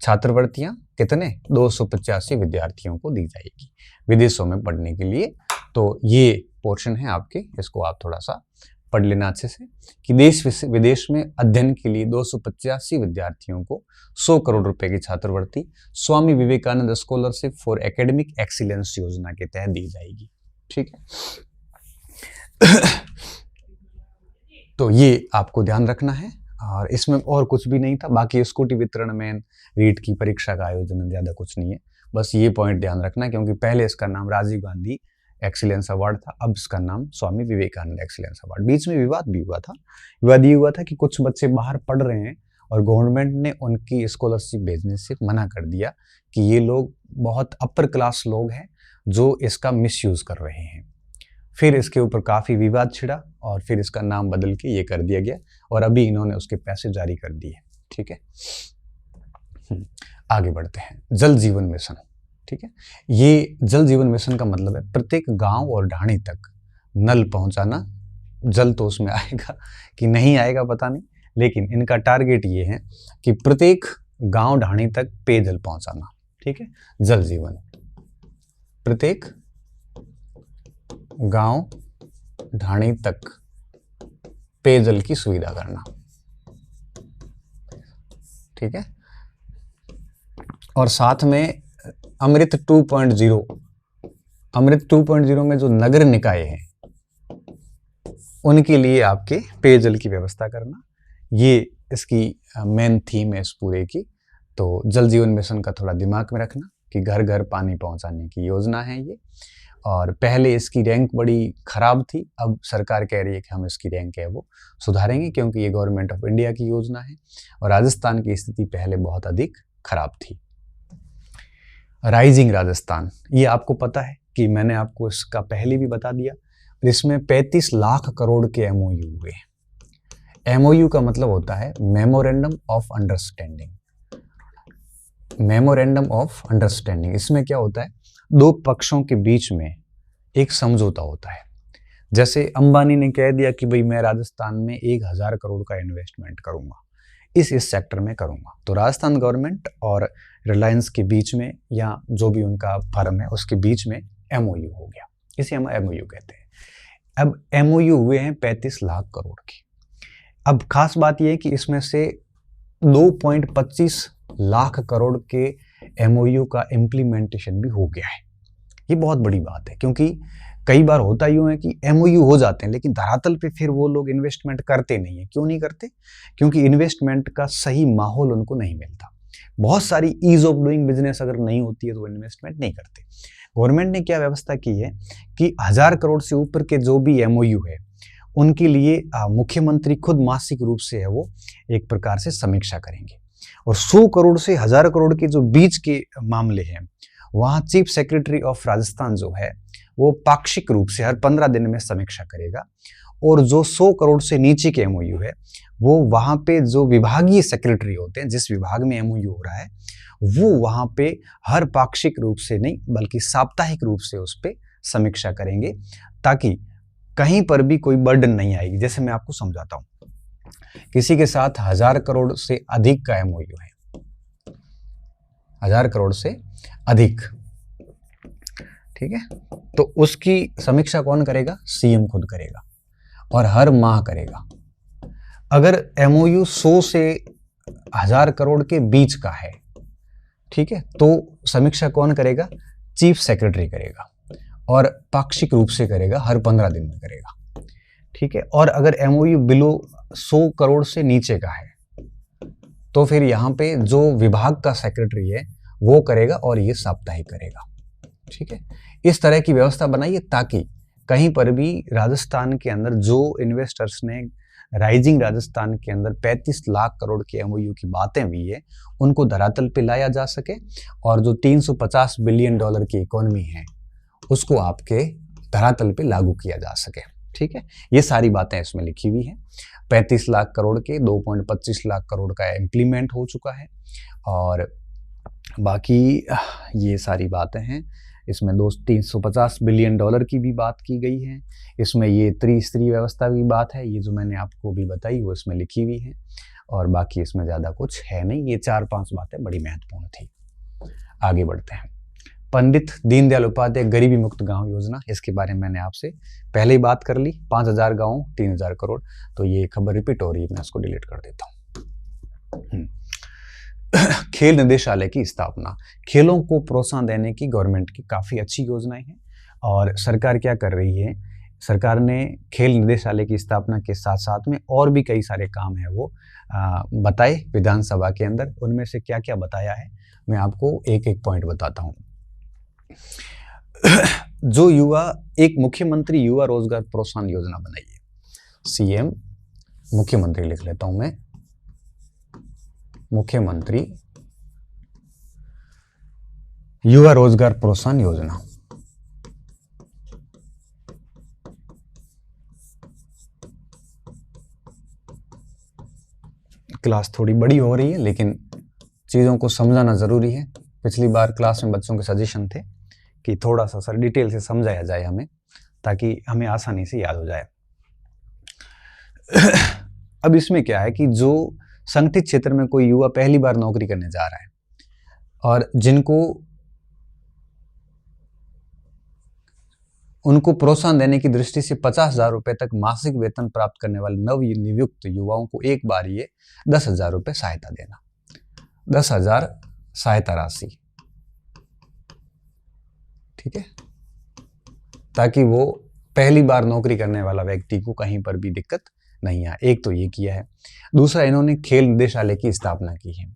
छात्रवृत्तियां कितने 285 विद्यार्थियों को दी जाएगी विदेशों में पढ़ने के लिए। तो ये पोर्शन है आपके, इसको आप थोड़ा सा पढ़ लेना अच्छे से कि देश विदेश में अध्ययन के लिए 285 विद्यार्थियों को 100 करोड़ रुपए की छात्रवृत्ति Swami Vivekananda scholarship for academic excellence योजना के तहत दी जाएगी। ठीक है, तो ये आपको ध्यान रखना है और इसमें और कुछ भी नहीं था। बाकी स्कूटी वितरण में रीट की परीक्षा का आयोजन ज्यादा कुछ नहीं है, बस ये पॉइंट ध्यान रखना क्योंकि पहले इसका नाम राजीव गांधी एक्सीलेंस अवार्ड था, अब इसका नाम स्वामी विवेकानंद एक्सीलेंस अवार्ड। बीच में विवाद भी हुआ था, विवाद ये हुआ था कि कुछ बच्चे बाहर पढ़ रहे हैं और गवर्नमेंट ने उनकी स्कॉलरशिप भेजने से मना कर दिया कि ये लोग बहुत अपर क्लास लोग हैं जो इसका मिसयूज कर रहे हैं। फिर इसके ऊपर काफी विवाद छिड़ा और फिर इसका नाम बदल के ये कर दिया गया और अभी इन्होंने उसके पैसे जारी कर दिए। ठीक है, आगे बढ़ते हैं। जल जीवन मिशन। ठीक है, ये जल जीवन मिशन का मतलब है प्रत्येक गांव और ढाणी तक नल पहुंचाना। जल तो उसमें आएगा कि नहीं आएगा पता नहीं, लेकिन इनका टारगेट ये है कि प्रत्येक गांव ढाणी तक पेयजल पहुंचाना। ठीक है, जल जीवन, प्रत्येक गांव ढाणी तक पेयजल की सुविधा करना। ठीक है, और साथ में अमृत 2.0, अमृत 2.0 में जो नगर निकाय हैं उनके लिए आपके पेयजल की व्यवस्था करना, ये इसकी मेन थीम है इस पूरे की। तो जल जीवन मिशन का थोड़ा दिमाग में रखना कि घर घर पानी पहुंचाने की योजना है ये। और पहले इसकी रैंक बड़ी खराब थी। अब सरकार कह रही है कि हम इसकी रैंक है वो सुधारेंगे, क्योंकि ये गवर्नमेंट ऑफ इंडिया की योजना है और राजस्थान की स्थिति पहले बहुत अधिक खराब थी। राइजिंग राजस्थान, ये आपको पता है कि मैंने आपको इसका पहले भी बता दिया। इसमें 35 लाख करोड़ के एमओयू हुए। एमओयू का मतलब होता है memorandum of understanding. Memorandum of understanding, इसमें क्या होता है, दो पक्षों के बीच में एक समझौता होता है। जैसे अंबानी ने कह दिया कि भाई मैं राजस्थान में 1000 करोड़ का इन्वेस्टमेंट करूंगा, इस सेक्टर में करूंगा, तो राजस्थान गवर्नमेंट और रिलायंस के बीच में या जो भी उनका फर्म है उसके बीच में एमओयू हो गया, इसे हम एमओयू कहते हैं। अब एमओयू हुए हैं 35 लाख करोड़ के। अब खास बात यह है कि इसमें से 2.25 लाख करोड़ के एमओयू का इम्प्लीमेंटेशन भी हो गया है। ये बहुत बड़ी बात है, क्योंकि कई बार होता यूं है कि एमओयू हो जाते हैं लेकिन धरातल पे फिर वो लोग इन्वेस्टमेंट करते नहीं है। क्यों नहीं करते? क्योंकि इन्वेस्टमेंट का सही माहौल उनको नहीं मिलता। बहुत सारी ईज ऑफ डूइंग बिजनेस अगर नहीं होती है तो वो इन्वेस्टमेंट नहीं करते। गवर्नमेंट ने क्या व्यवस्था की है कि 1000 करोड़ से ऊपर के जो भी एमओयू है उनके लिए मुख्यमंत्री खुद मासिक रूप से है वो एक प्रकार से समीक्षा करेंगे, और 100 करोड़ से 1000 करोड़ के जो बीच के मामले हैं वहां चीफ सेक्रेटरी ऑफ राजस्थान जो है वो पाक्षिक रूप से हर 15 दिन में समीक्षा करेगा, और जो 100 करोड़ से नीचे के एमओयू है वो वहां पे जो विभागीय सेक्रेटरी होते हैं, जिस विभाग में एमओयू हो रहा है, वो वहां पे हर पाक्षिक रूप से नहीं बल्कि साप्ताहिक रूप से उस पर समीक्षा करेंगे, ताकि कहीं पर भी कोई बर्डन नहीं आएगी। जैसे मैं आपको समझाता हूं, किसी के साथ 1000 करोड़ से अधिक का एमओयू है, 1000 करोड़ से अधिक, ठीक है, तो उसकी समीक्षा कौन करेगा? सीएम खुद करेगा और हर माह करेगा। अगर एमओयू 100 से 1000 करोड़ के बीच का है, ठीक है, तो समीक्षा कौन करेगा? चीफ सेक्रेटरी करेगा और पाक्षिक रूप से करेगा, हर 15 दिन में करेगा, ठीक है। और अगर एमओयू बिलो 100 करोड़ से नीचे का है तो फिर यहाँ पे जो विभाग का सेक्रेटरी है वो करेगा और ये साप्ताहिक करेगा, ठीक है। इस तरह की व्यवस्था बनाइए ताकि कहीं पर भी राजस्थान के अंदर जो इन्वेस्टर्स ने राइजिंग राजस्थान के अंदर 35 लाख करोड़ के एमओयू की बातें हुई है उनको धरातल पे लाया जा सके, और जो 350 बिलियन डॉलर की इकोनॉमी है उसको आपके धरातल पे लागू किया जा सके, ठीक है। ये सारी बातें इसमें लिखी हुई हैं। 35 लाख करोड़ के 2.25 लाख करोड़ का इम्प्लीमेंट हो चुका है, और बाकी ये सारी बातें हैं। इसमें 350 बिलियन डॉलर की भी बात की गई है। इसमें ये त्रिस्तरीय व्यवस्था की बात है, ये जो मैंने आपको भी बताई वो इसमें लिखी हुई है, और बाकी इसमें ज़्यादा कुछ है नहीं। ये 4-5 बातें बड़ी महत्वपूर्ण थी। आगे बढ़ते हैं। पंडित दीनदयाल उपाध्याय गरीबी मुक्त गांव योजना, इसके बारे में मैंने आपसे पहले ही बात कर ली। 5000 गाँव 3000 करोड़, तो ये खबर रिपीट हो रही है, मैं इसको डिलीट कर देता हूँ। खेल निदेशालय की स्थापना, खेलों को प्रोत्साहन देने की गवर्नमेंट की काफ़ी अच्छी योजनाएं हैं, और सरकार क्या कर रही है, सरकार ने खेल निदेशालय की स्थापना के साथ साथ में और भी कई सारे काम है वो बताए विधानसभा के अंदर। उनमें से क्या क्या बताया है मैं आपको एक एक पॉइंट बताता हूँ। जो युवा, एक मुख्यमंत्री युवा रोजगार प्रोत्साहन योजना बनाई है, सीएम, मुख्यमंत्री लिख लेता हूं मैं, मुख्यमंत्री युवा रोजगार प्रोत्साहन योजना। क्लास थोड़ी बड़ी हो रही है लेकिन चीज़ों को समझाना ज़रूरी है। पिछली बार क्लास में बच्चों के सजेशन थे कि थोड़ा सा सर डिटेल से समझाया जाए हमें, ताकि हमें आसानी से याद हो जाए। अब इसमें क्या है कि जो संगठित क्षेत्र में कोई युवा पहली बार नौकरी करने जा रहा है और उनको प्रोत्साहन देने की दृष्टि से 50,000 रुपए तक मासिक वेतन प्राप्त करने वाले नव नियुक्त युवाओं को एक बार ये 10,000 रुपए सहायता देना, 10,000 सहायता राशि, ठीक है, ताकि वो पहली बार नौकरी करने वाला व्यक्ति को कहीं पर भी दिक्कत नहीं आए। एक तो ये किया है। दूसरा, इन्होंने खेल निदेशालय की स्थापना की है,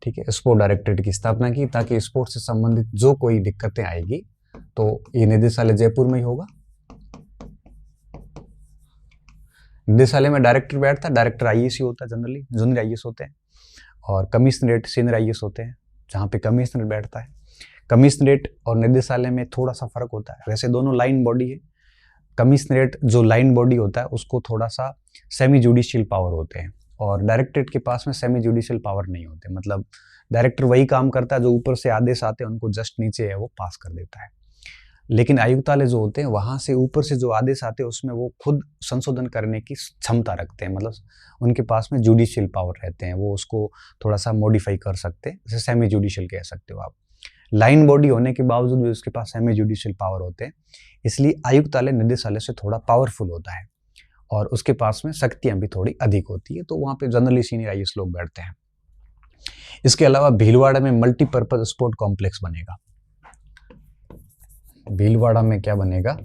ठीक है, स्पोर्ट डायरेक्टरेट की स्थापना की, ताकि स्पोर्ट्स से संबंधित जो कोई दिक्कतें आएगी तो ये निदेशालय जयपुर में ही होगा। निदेशालय में डायरेक्टर बैठता है, डायरेक्टर आईएएस ही होता है, जनरली जूनियर आईएएस होते हैं, और कमिश्नरेट सीनियर आईएएस होते हैं, जहाँ पे कमिश्नर बैठता है। कमिश्नरेट और निदेशालय में थोड़ा सा फर्क होता है, वैसे दोनों लाइन बॉडी है। कमिश्नरेट जो लाइन बॉडी होता है उसको थोड़ा सा सेमी जुडिशियल पावर होते हैं, और डायरेक्टरेट के पास में सेमी जुडिशियल पावर नहीं होते, मतलब डायरेक्टर वही काम करता है जो ऊपर से आदेश आते हैं उनको जस्ट नीचे है वो पास कर देता है। लेकिन आयुक्तालय जो होते हैं वहाँ से ऊपर से जो आदेश आते हैं उसमें वो खुद संशोधन करने की क्षमता रखते हैं, मतलब उनके पास में जुडिशियल पावर रहते हैं, वो उसको थोड़ा सा मॉडिफाई कर सकते हैं, जैसे सेमी जुडिशियल कह सकते हो आप। लाइन बॉडी होने के बावजूद भी उसके पास सेमी जुडिशियल पावर होते हैं, इसलिए आयुक्तालय निदेशालय से थोड़ा पावरफुल होता है और उसके पास में शक्तियाँ भी थोड़ी अधिक होती है, तो वहाँ पे जनरली सीनियर आईएएस लोग बैठते हैं। इसके अलावा भीलवाड़ा में मल्टीपर्पज स्पोर्ट कॉम्प्लेक्स बनेगा। भीलवाड़ा में क्या बनेगा?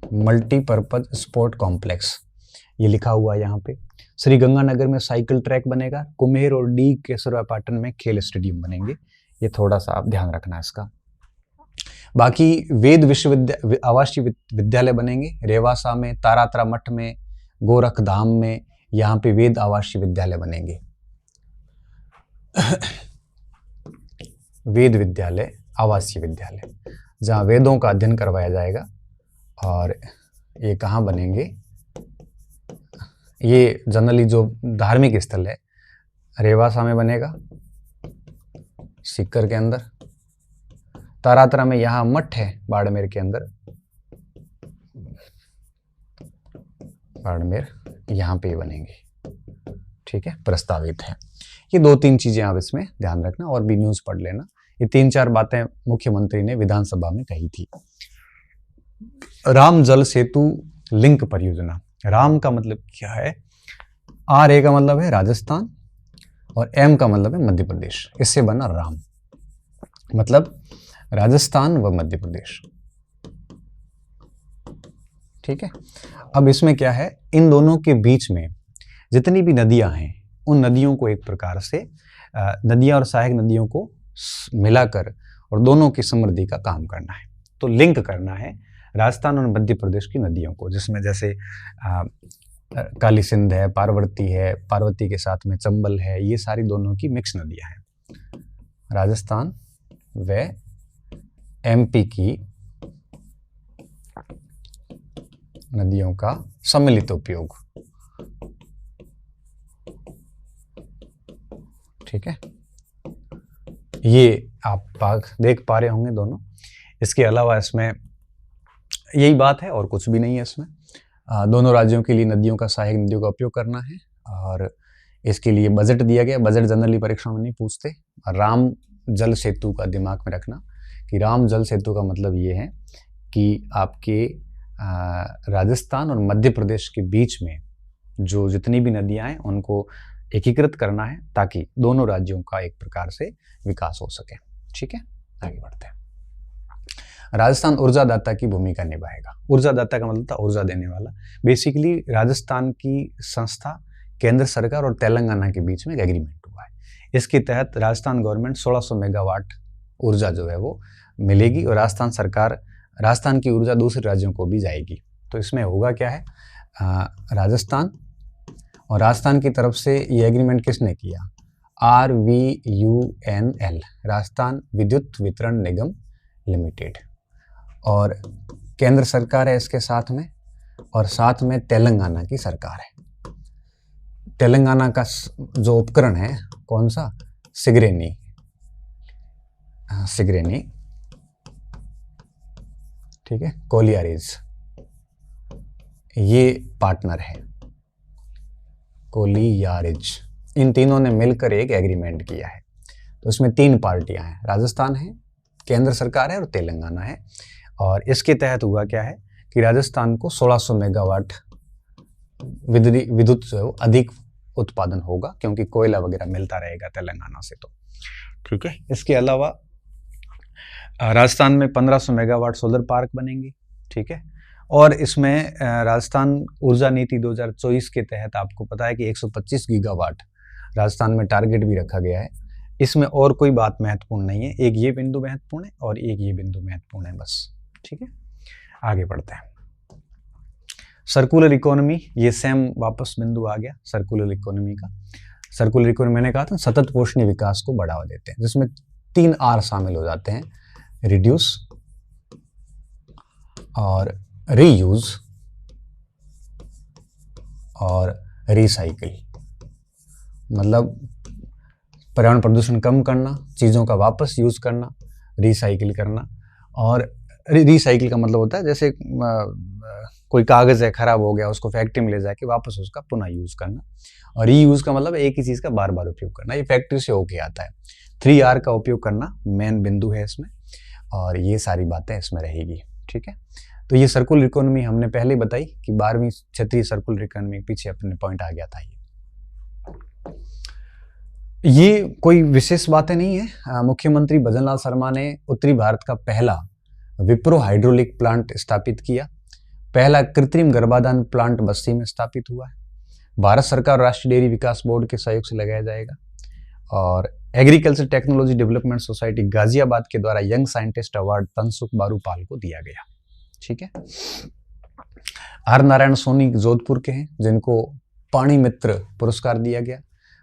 मल्टीपर्पज स्पोर्ट कॉम्प्लेक्स, ये लिखा हुआ है यहाँ पे। श्री गंगानगर में साइकिल ट्रैक बनेगा। कुम्हेर और डी केसरवा पाटन में खेल स्टेडियम बनेंगे, ये थोड़ा सा आप ध्यान रखना इसका। बाकी वेद विश्वविद्यालय आवासीय विद्यालय बनेंगे रेवासा में, तारातरा मठ में, गोरखधाम में, यहाँ पे वेद आवासीय विद्यालय बनेंगे। वेद विद्यालय आवासीय विद्यालय, जहाँ वेदों का अध्ययन करवाया जाएगा। और ये कहाँ बनेंगे? ये जनरली जो धार्मिक स्थल है रेवासा में बनेगा, सीकर के अंदर। तारातरा में यहाँ मठ है बाड़मेर के अंदर, बाड़मेर, यहाँ पे बनेंगे। ठीक है, प्रस्तावित है। ये 2-3 चीजें आप इसमें ध्यान रखना, और भी न्यूज पढ़ लेना। ये 3-4 बातें मुख्यमंत्री ने विधानसभा में कही थी। राम जल सेतु लिंक परियोजना। राम का मतलब क्या है? RA का मतलब है राजस्थान और M का मतलब है मध्य प्रदेश, इससे बना राम, मतलब राजस्थान व मध्य प्रदेश। ठीक है, अब इसमें क्या है, इन दोनों के बीच में जितनी भी नदियां हैं उन नदियों को एक प्रकार से नदियां और सहायक नदियों को मिलाकर और दोनों की समृद्धि का काम करना है। तो लिंक करना है राजस्थान और मध्य प्रदेश की नदियों को, जिसमें जैसे काली सिंध है, पार्वती है, पार्वती के साथ में चंबल है, ये सारी दोनों की मिक्स नदियां हैं। राजस्थान व MP की नदियों का सम्मिलित उपयोग। ठीक है, ये आप देख पा रहे होंगे दोनों। इसके अलावा इसमें यही बात है और कुछ भी नहीं है इसमें। दोनों राज्यों के लिए नदियों का, सहायक नदियों का उपयोग करना है, और इसके लिए बजट दिया गया। बजट जनरली परीक्षा में नहीं पूछते। राम जल सेतु का दिमाग में रखना कि राम जल सेतु का मतलब ये है कि आपके राजस्थान और मध्य प्रदेश के बीच में जो जितनी भी नदियां हैं उनको एकीकृत करना है, ताकि दोनों राज्यों का एक प्रकार से विकास हो सके। ठीक है, आगे बढ़ते हैं। राजस्थान ऊर्जादाता की भूमिका निभाएगा। ऊर्जादाता का मतलब था ऊर्जा देने वाला। बेसिकली राजस्थान की संस्था, केंद्र सरकार और तेलंगाना के बीच में एक एग्रीमेंट हुआ है। इसके तहत राजस्थान गवर्नमेंट 1600 मेगावाट ऊर्जा जो है वो मिलेगी, और राजस्थान सरकार, राजस्थान की ऊर्जा दूसरे राज्यों को भी जाएगी। तो इसमें होगा क्या है, राजस्थान और राजस्थान की तरफ से ये एग्रीमेंट किसने किया? RVUNL, राजस्थान विद्युत वितरण निगम लिमिटेड, और केंद्र सरकार है इसके साथ में, और साथ में तेलंगाना की सरकार है। तेलंगाना का जो उपकरण है कौन सा? सिगरेनी, सिगरेनी, ठीक है, कोलियारीज, ये पार्टनर है, कोलियारिज। इन तीनों ने मिलकर एक एग्रीमेंट किया है। तो इसमें 3 पार्टियां हैं, राजस्थान है, केंद्र सरकार है और तेलंगाना है। और इसके तहत हुआ क्या है कि राजस्थान को 1600 मेगावाट विद्युत जो है वो अधिक उत्पादन होगा, क्योंकि कोयला वगैरह मिलता रहेगा तेलंगाना से। तो ठीक है, इसके अलावा राजस्थान में 1500 मेगावाट सोलर पार्क बनेंगे। ठीक है, और इसमें राजस्थान ऊर्जा नीति 2024 के तहत आपको पता है कि 125 गीगावाट राजस्थान में टारगेट भी रखा गया है इसमें और कोई बात महत्वपूर्ण नहीं है, एक ये बिंदु महत्वपूर्ण है और एक ये बिंदु महत्वपूर्ण है बस। ठीक है, आगे बढ़ते हैं। सर्कुलर इकोनॉमी, ये सेम वापस बिंदु आ गया सर्कुलर इकोनॉमी का। सर्कुलर इकोनॉमी मैंने कहा था सतत पोषणीय विकास को बढ़ावा देते हैं, जिसमें 3 R शामिल हो जाते हैं, रिड्यूस और रीयूज और रिसाइकिल। मतलब पर्यावरण प्रदूषण कम करना, चीज़ों का वापस यूज करना, रिसाइकिल करना। और रिसाइकिल का मतलब होता है जैसे कोई कागज़ है खराब हो गया, उसको फैक्ट्री में ले जाके वापस उसका पुनः यूज करना। और रीयूज का मतलब एक ही चीज़ का बार बार उपयोग करना, ये फैक्ट्री से होके आता है। 3R का उपयोग करना मेन बिंदु है इसमें, और ये सारी बातें इसमें रहेगी। ठीक है, तो ये सर्कुलर इकोनॉमी हमने पहले बताई कि 12वीं क्षेत्रीय सर्कुलर इकोनॉमी के पीछे अपने पॉइंट आ गया था। ये कोई विशेष बातें नहीं है। मुख्यमंत्री भजनलाल शर्मा ने उत्तरी भारत का पहला विप्रो हाइड्रोलिक प्लांट स्थापित किया। पहला कृत्रिम गर्भाधान प्लांट बस्ती में स्थापित हुआ है। भारत सरकार राष्ट्रीय डेयरी विकास बोर्ड के सहयोग से लगाया जाएगा। और agriculture technology development society Ghaziabad के द्वारा young scientist award Tansukh Barupal को दिया गया। ठीक है, आर नारायण सोनी जोधपुर के हैं, जिनको पाणी मित्र पुरस्कार दिया गया।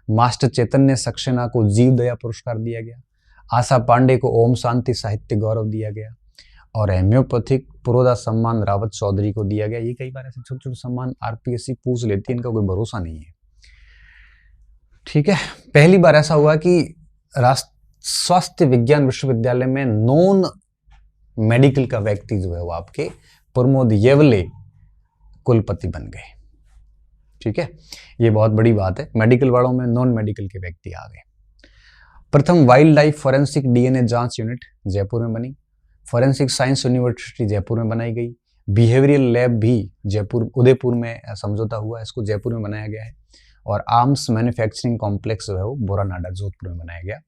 मास्टर चैतन्य सक्सेना को जीव दया पुरस्कार दिया गया। आशा पांडे को ओम शांति साहित्य गौरव दिया गया। और हेम्योपैथिक पुरोधा सम्मान रावत चौधरी को दिया गया। ये कई बार ऐसे छोटे छोटे सम्मान आरपीएससी पूछ लेती है, इनका कोई भरोसा नहीं है। ठीक है, पहली बार ऐसा हुआ कि स्वास्थ्य विज्ञान विश्वविद्यालय में नॉन मेडिकल का व्यक्ति जो है वो आपके प्रमोद येवले कुलपति बन गए। ठीक है, ये बहुत बड़ी बात है। मेडिकल वालों में नॉन मेडिकल के व्यक्ति आ गए। प्रथम वाइल्ड लाइफ फॉरेंसिक डीएनए जांच यूनिट जयपुर में बनी। फॉरेंसिक साइंस यूनिवर्सिटी जयपुर में बनाई गई। बिहेवियरल लैब भी जयपुर उदयपुर में समझौता हुआ, इसको जयपुर में बनाया गया है। और आर्म्स मैन्युफैक्चरिंग कॉम्प्लेक्स जो है वो बोरानाडा जोधपुर में बनाया गया।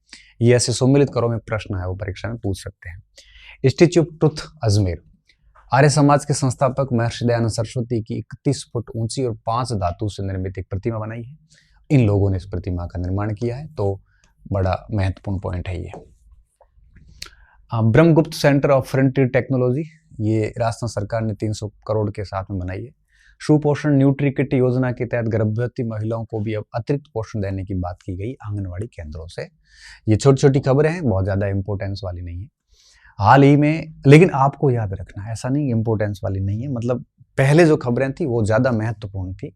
ये ऐसे सम्मिलित करो में प्रश्न है वो परीक्षा में पूछ सकते हैं। Statue of truth Ajmer, Arya Samaj के संस्थापक महर्षि दयानंद सरस्वती की 31 फुट ऊंची और 5 धातु से निर्मित एक प्रतिमा बनाई है। इन लोगों ने इस प्रतिमा का निर्माण किया है, तो बड़ा महत्वपूर्ण पॉइंट है ये। Brahmagupta centre of frontier technology, ये राजस्थान सरकार ने 300 करोड़ के साथ में बनाई है। सुपोषण न्यूट्री किट योजना के तहत गर्भवती महिलाओं को भी अब अतिरिक्त पोषण देने की बात की गई आंगनवाड़ी केंद्रों से। ये छोटी छोटी खबरें हैं, बहुत ज्यादा इंपोर्टेंस वाली नहीं है। हाल ही में, लेकिन आपको याद रखना, ऐसा नहीं इंपोर्टेंस वाली नहीं है, मतलब पहले जो खबरें थी वो ज्यादा महत्वपूर्ण थी।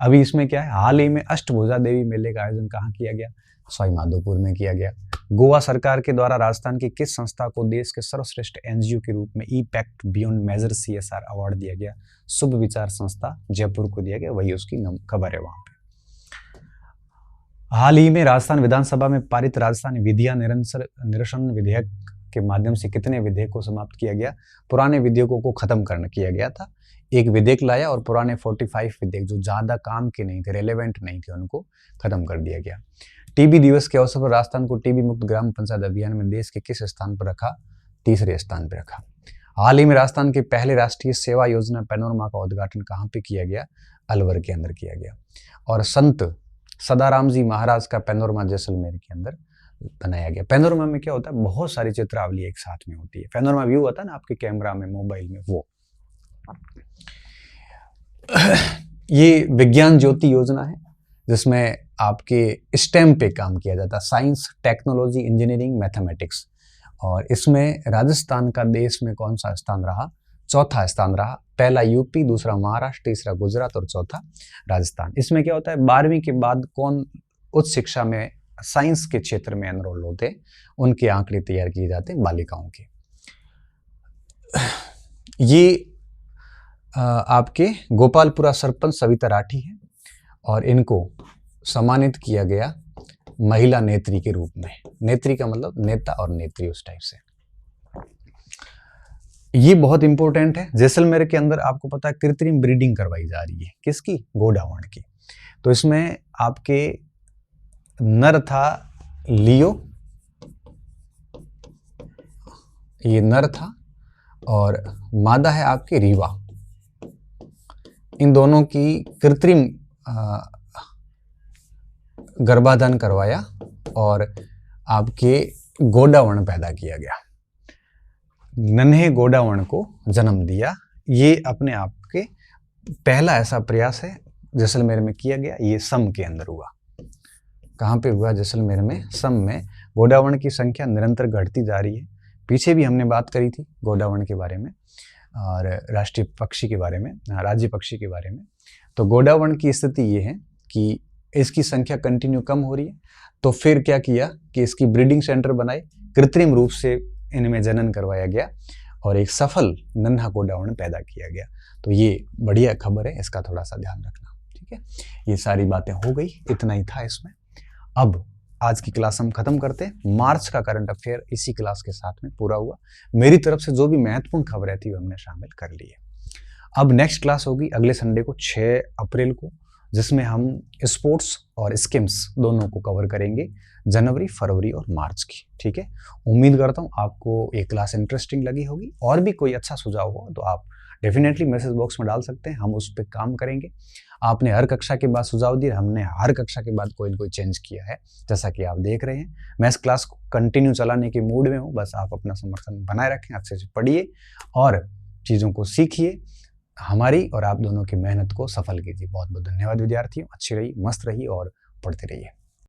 अभी इसमें क्या है, हाल ही में अष्टभुजा देवी मेले का आयोजन कहाँ किया गया? सवाई माधोपुर में किया गया। गोवा सरकार के द्वारा राजस्थान की किस संस्था को देश के सर्वश्रेष्ठ एनजीओ के रूप में impact beyond major CSR award दिया गया? शुभ विचार संस्था जयपुर को दिया गया, वही उसकी खबर है वहां पे। हाल ही में राजस्थान विधानसभा में पारित राजस्थान विधिया निरसन विधेयक के माध्यम से कितने विधेयक को समाप्त किया गया? पुराने विधेयकों को खत्म करना किया गया था। एक विधेयक लाया और पुराने 45 विधेयक जो ज्यादा काम के नहीं थे, रेलेवेंट नहीं थे, उनको खत्म कर दिया गया। टीबी दिवस के अवसर पर राजस्थान को टीबी मुक्त ग्राम पंचायत अभियान में देश के किस स्थान पर रखा? तीसरे स्थान पर रखा। हाल ही में राजस्थान के पहले राष्ट्रीय सेवा योजना पैनोरमा का उद्घाटन कहाँ पे किया गया? अलवर के अंदर किया गया। और संत सदाराम जी महाराज का पैनोरमा जैसलमेर के अंदर बनाया गया। पैनोरमा में क्या होता है, बहुत सारी चित्रावली एक साथ में होती है। पैनोरमा व्यू होता है ना आपके कैमरा में, मोबाइल में, वो ये विज्ञान ज्योति योजना है जिसमें आपके स्टेम पे काम किया जाता है, साइंस, टेक्नोलॉजी, इंजीनियरिंग, मैथमेटिक्स। और इसमें राजस्थान का देश में कौन सा स्थान रहा? चौथा स्थान रहा। पहला यूपी, दूसरा महाराष्ट्र, तीसरा गुजरात और चौथा राजस्थान। इसमें क्या होता है, 12वीं के बाद कौन उच्च शिक्षा में साइंस के क्षेत्र में एनरोल होते, उनके आंकड़े तैयार किए जाते हैं बालिकाओं के। ये आपके गोपालपुरा सरपंच सविता राठी है और इनको सम्मानित किया गया महिला नेत्री के रूप में। नेत्री का मतलब नेता और नेत्री, उस टाइप से। ये बहुत इंपॉर्टेंट है। जैसलमेर के अंदर आपको पता है कृत्रिम ब्रीडिंग करवाई जा रही है। किसकी? गोडावण की। तो इसमें आपके नर था लियो, ये नर था, और मादा है आपकी रीवा। इन दोनों की कृत्रिम गर्भाधान करवाया और आपके गोडावण पैदा किया गया, नन्हे गोडावण को जन्म दिया। ये अपने आप के पहला ऐसा प्रयास है जैसलमेर में किया गया। ये सम के अंदर हुआ। कहाँ पे हुआ? जैसलमेर में, सम में। गोडावण की संख्या निरंतर घटती जा रही है। पीछे भी हमने बात करी थी गोडावण के बारे में और राष्ट्रीय पक्षी के बारे में, राज्य पक्षी के बारे में। तो गोडावण की स्थिति ये है कि इसकी संख्या कंटिन्यू कम हो रही है। तो फिर क्या किया कि इसकी ब्रीडिंग सेंटर बनाए, कृत्रिम रूप से इनमें जनन करवाया गया और एक सफल नन्हा गोडावण पैदा किया गया। तो ये बढ़िया खबर है, इसका थोड़ा सा ध्यान रखना। ठीक है, ये सारी बातें हो गई, इतना ही था इसमें। अब आज की क्लास हम खत्म करते हैं। मार्च का करंट अफेयर इसी क्लास के साथ में पूरा हुआ। मेरी तरफ से जो भी महत्वपूर्ण खबरें थी वो हमने शामिल कर ली है। अब नेक्स्ट क्लास होगी अगले संडे को 6 अप्रैल को, जिसमें हम स्पोर्ट्स और स्किम्स दोनों को कवर करेंगे, जनवरी, फरवरी और मार्च की। ठीक है, उम्मीद करता हूँ आपको ये क्लास इंटरेस्टिंग लगी होगी। और भी कोई अच्छा सुझाव हो तो आप डेफिनेटली मैसेज बॉक्स में डाल सकते हैं, हम उस पर काम करेंगे। आपने हर कक्षा के बाद सुझाव दिए, हमने हर कक्षा के बाद कोई न कोई चेंज किया है, जैसा कि आप देख रहे हैं। मैं इस क्लास को कंटिन्यू चलाने के मूड में हूँ, बस आप अपना समर्थन बनाए रखें, अच्छे से पढ़िए और चीज़ों को सीखिए। हमारी और आप दोनों की मेहनत को सफल कीजिए। बहुत बहुत धन्यवाद विद्यार्थियों। अच्छी रही, मस्त रही और पढ़ते रहिए।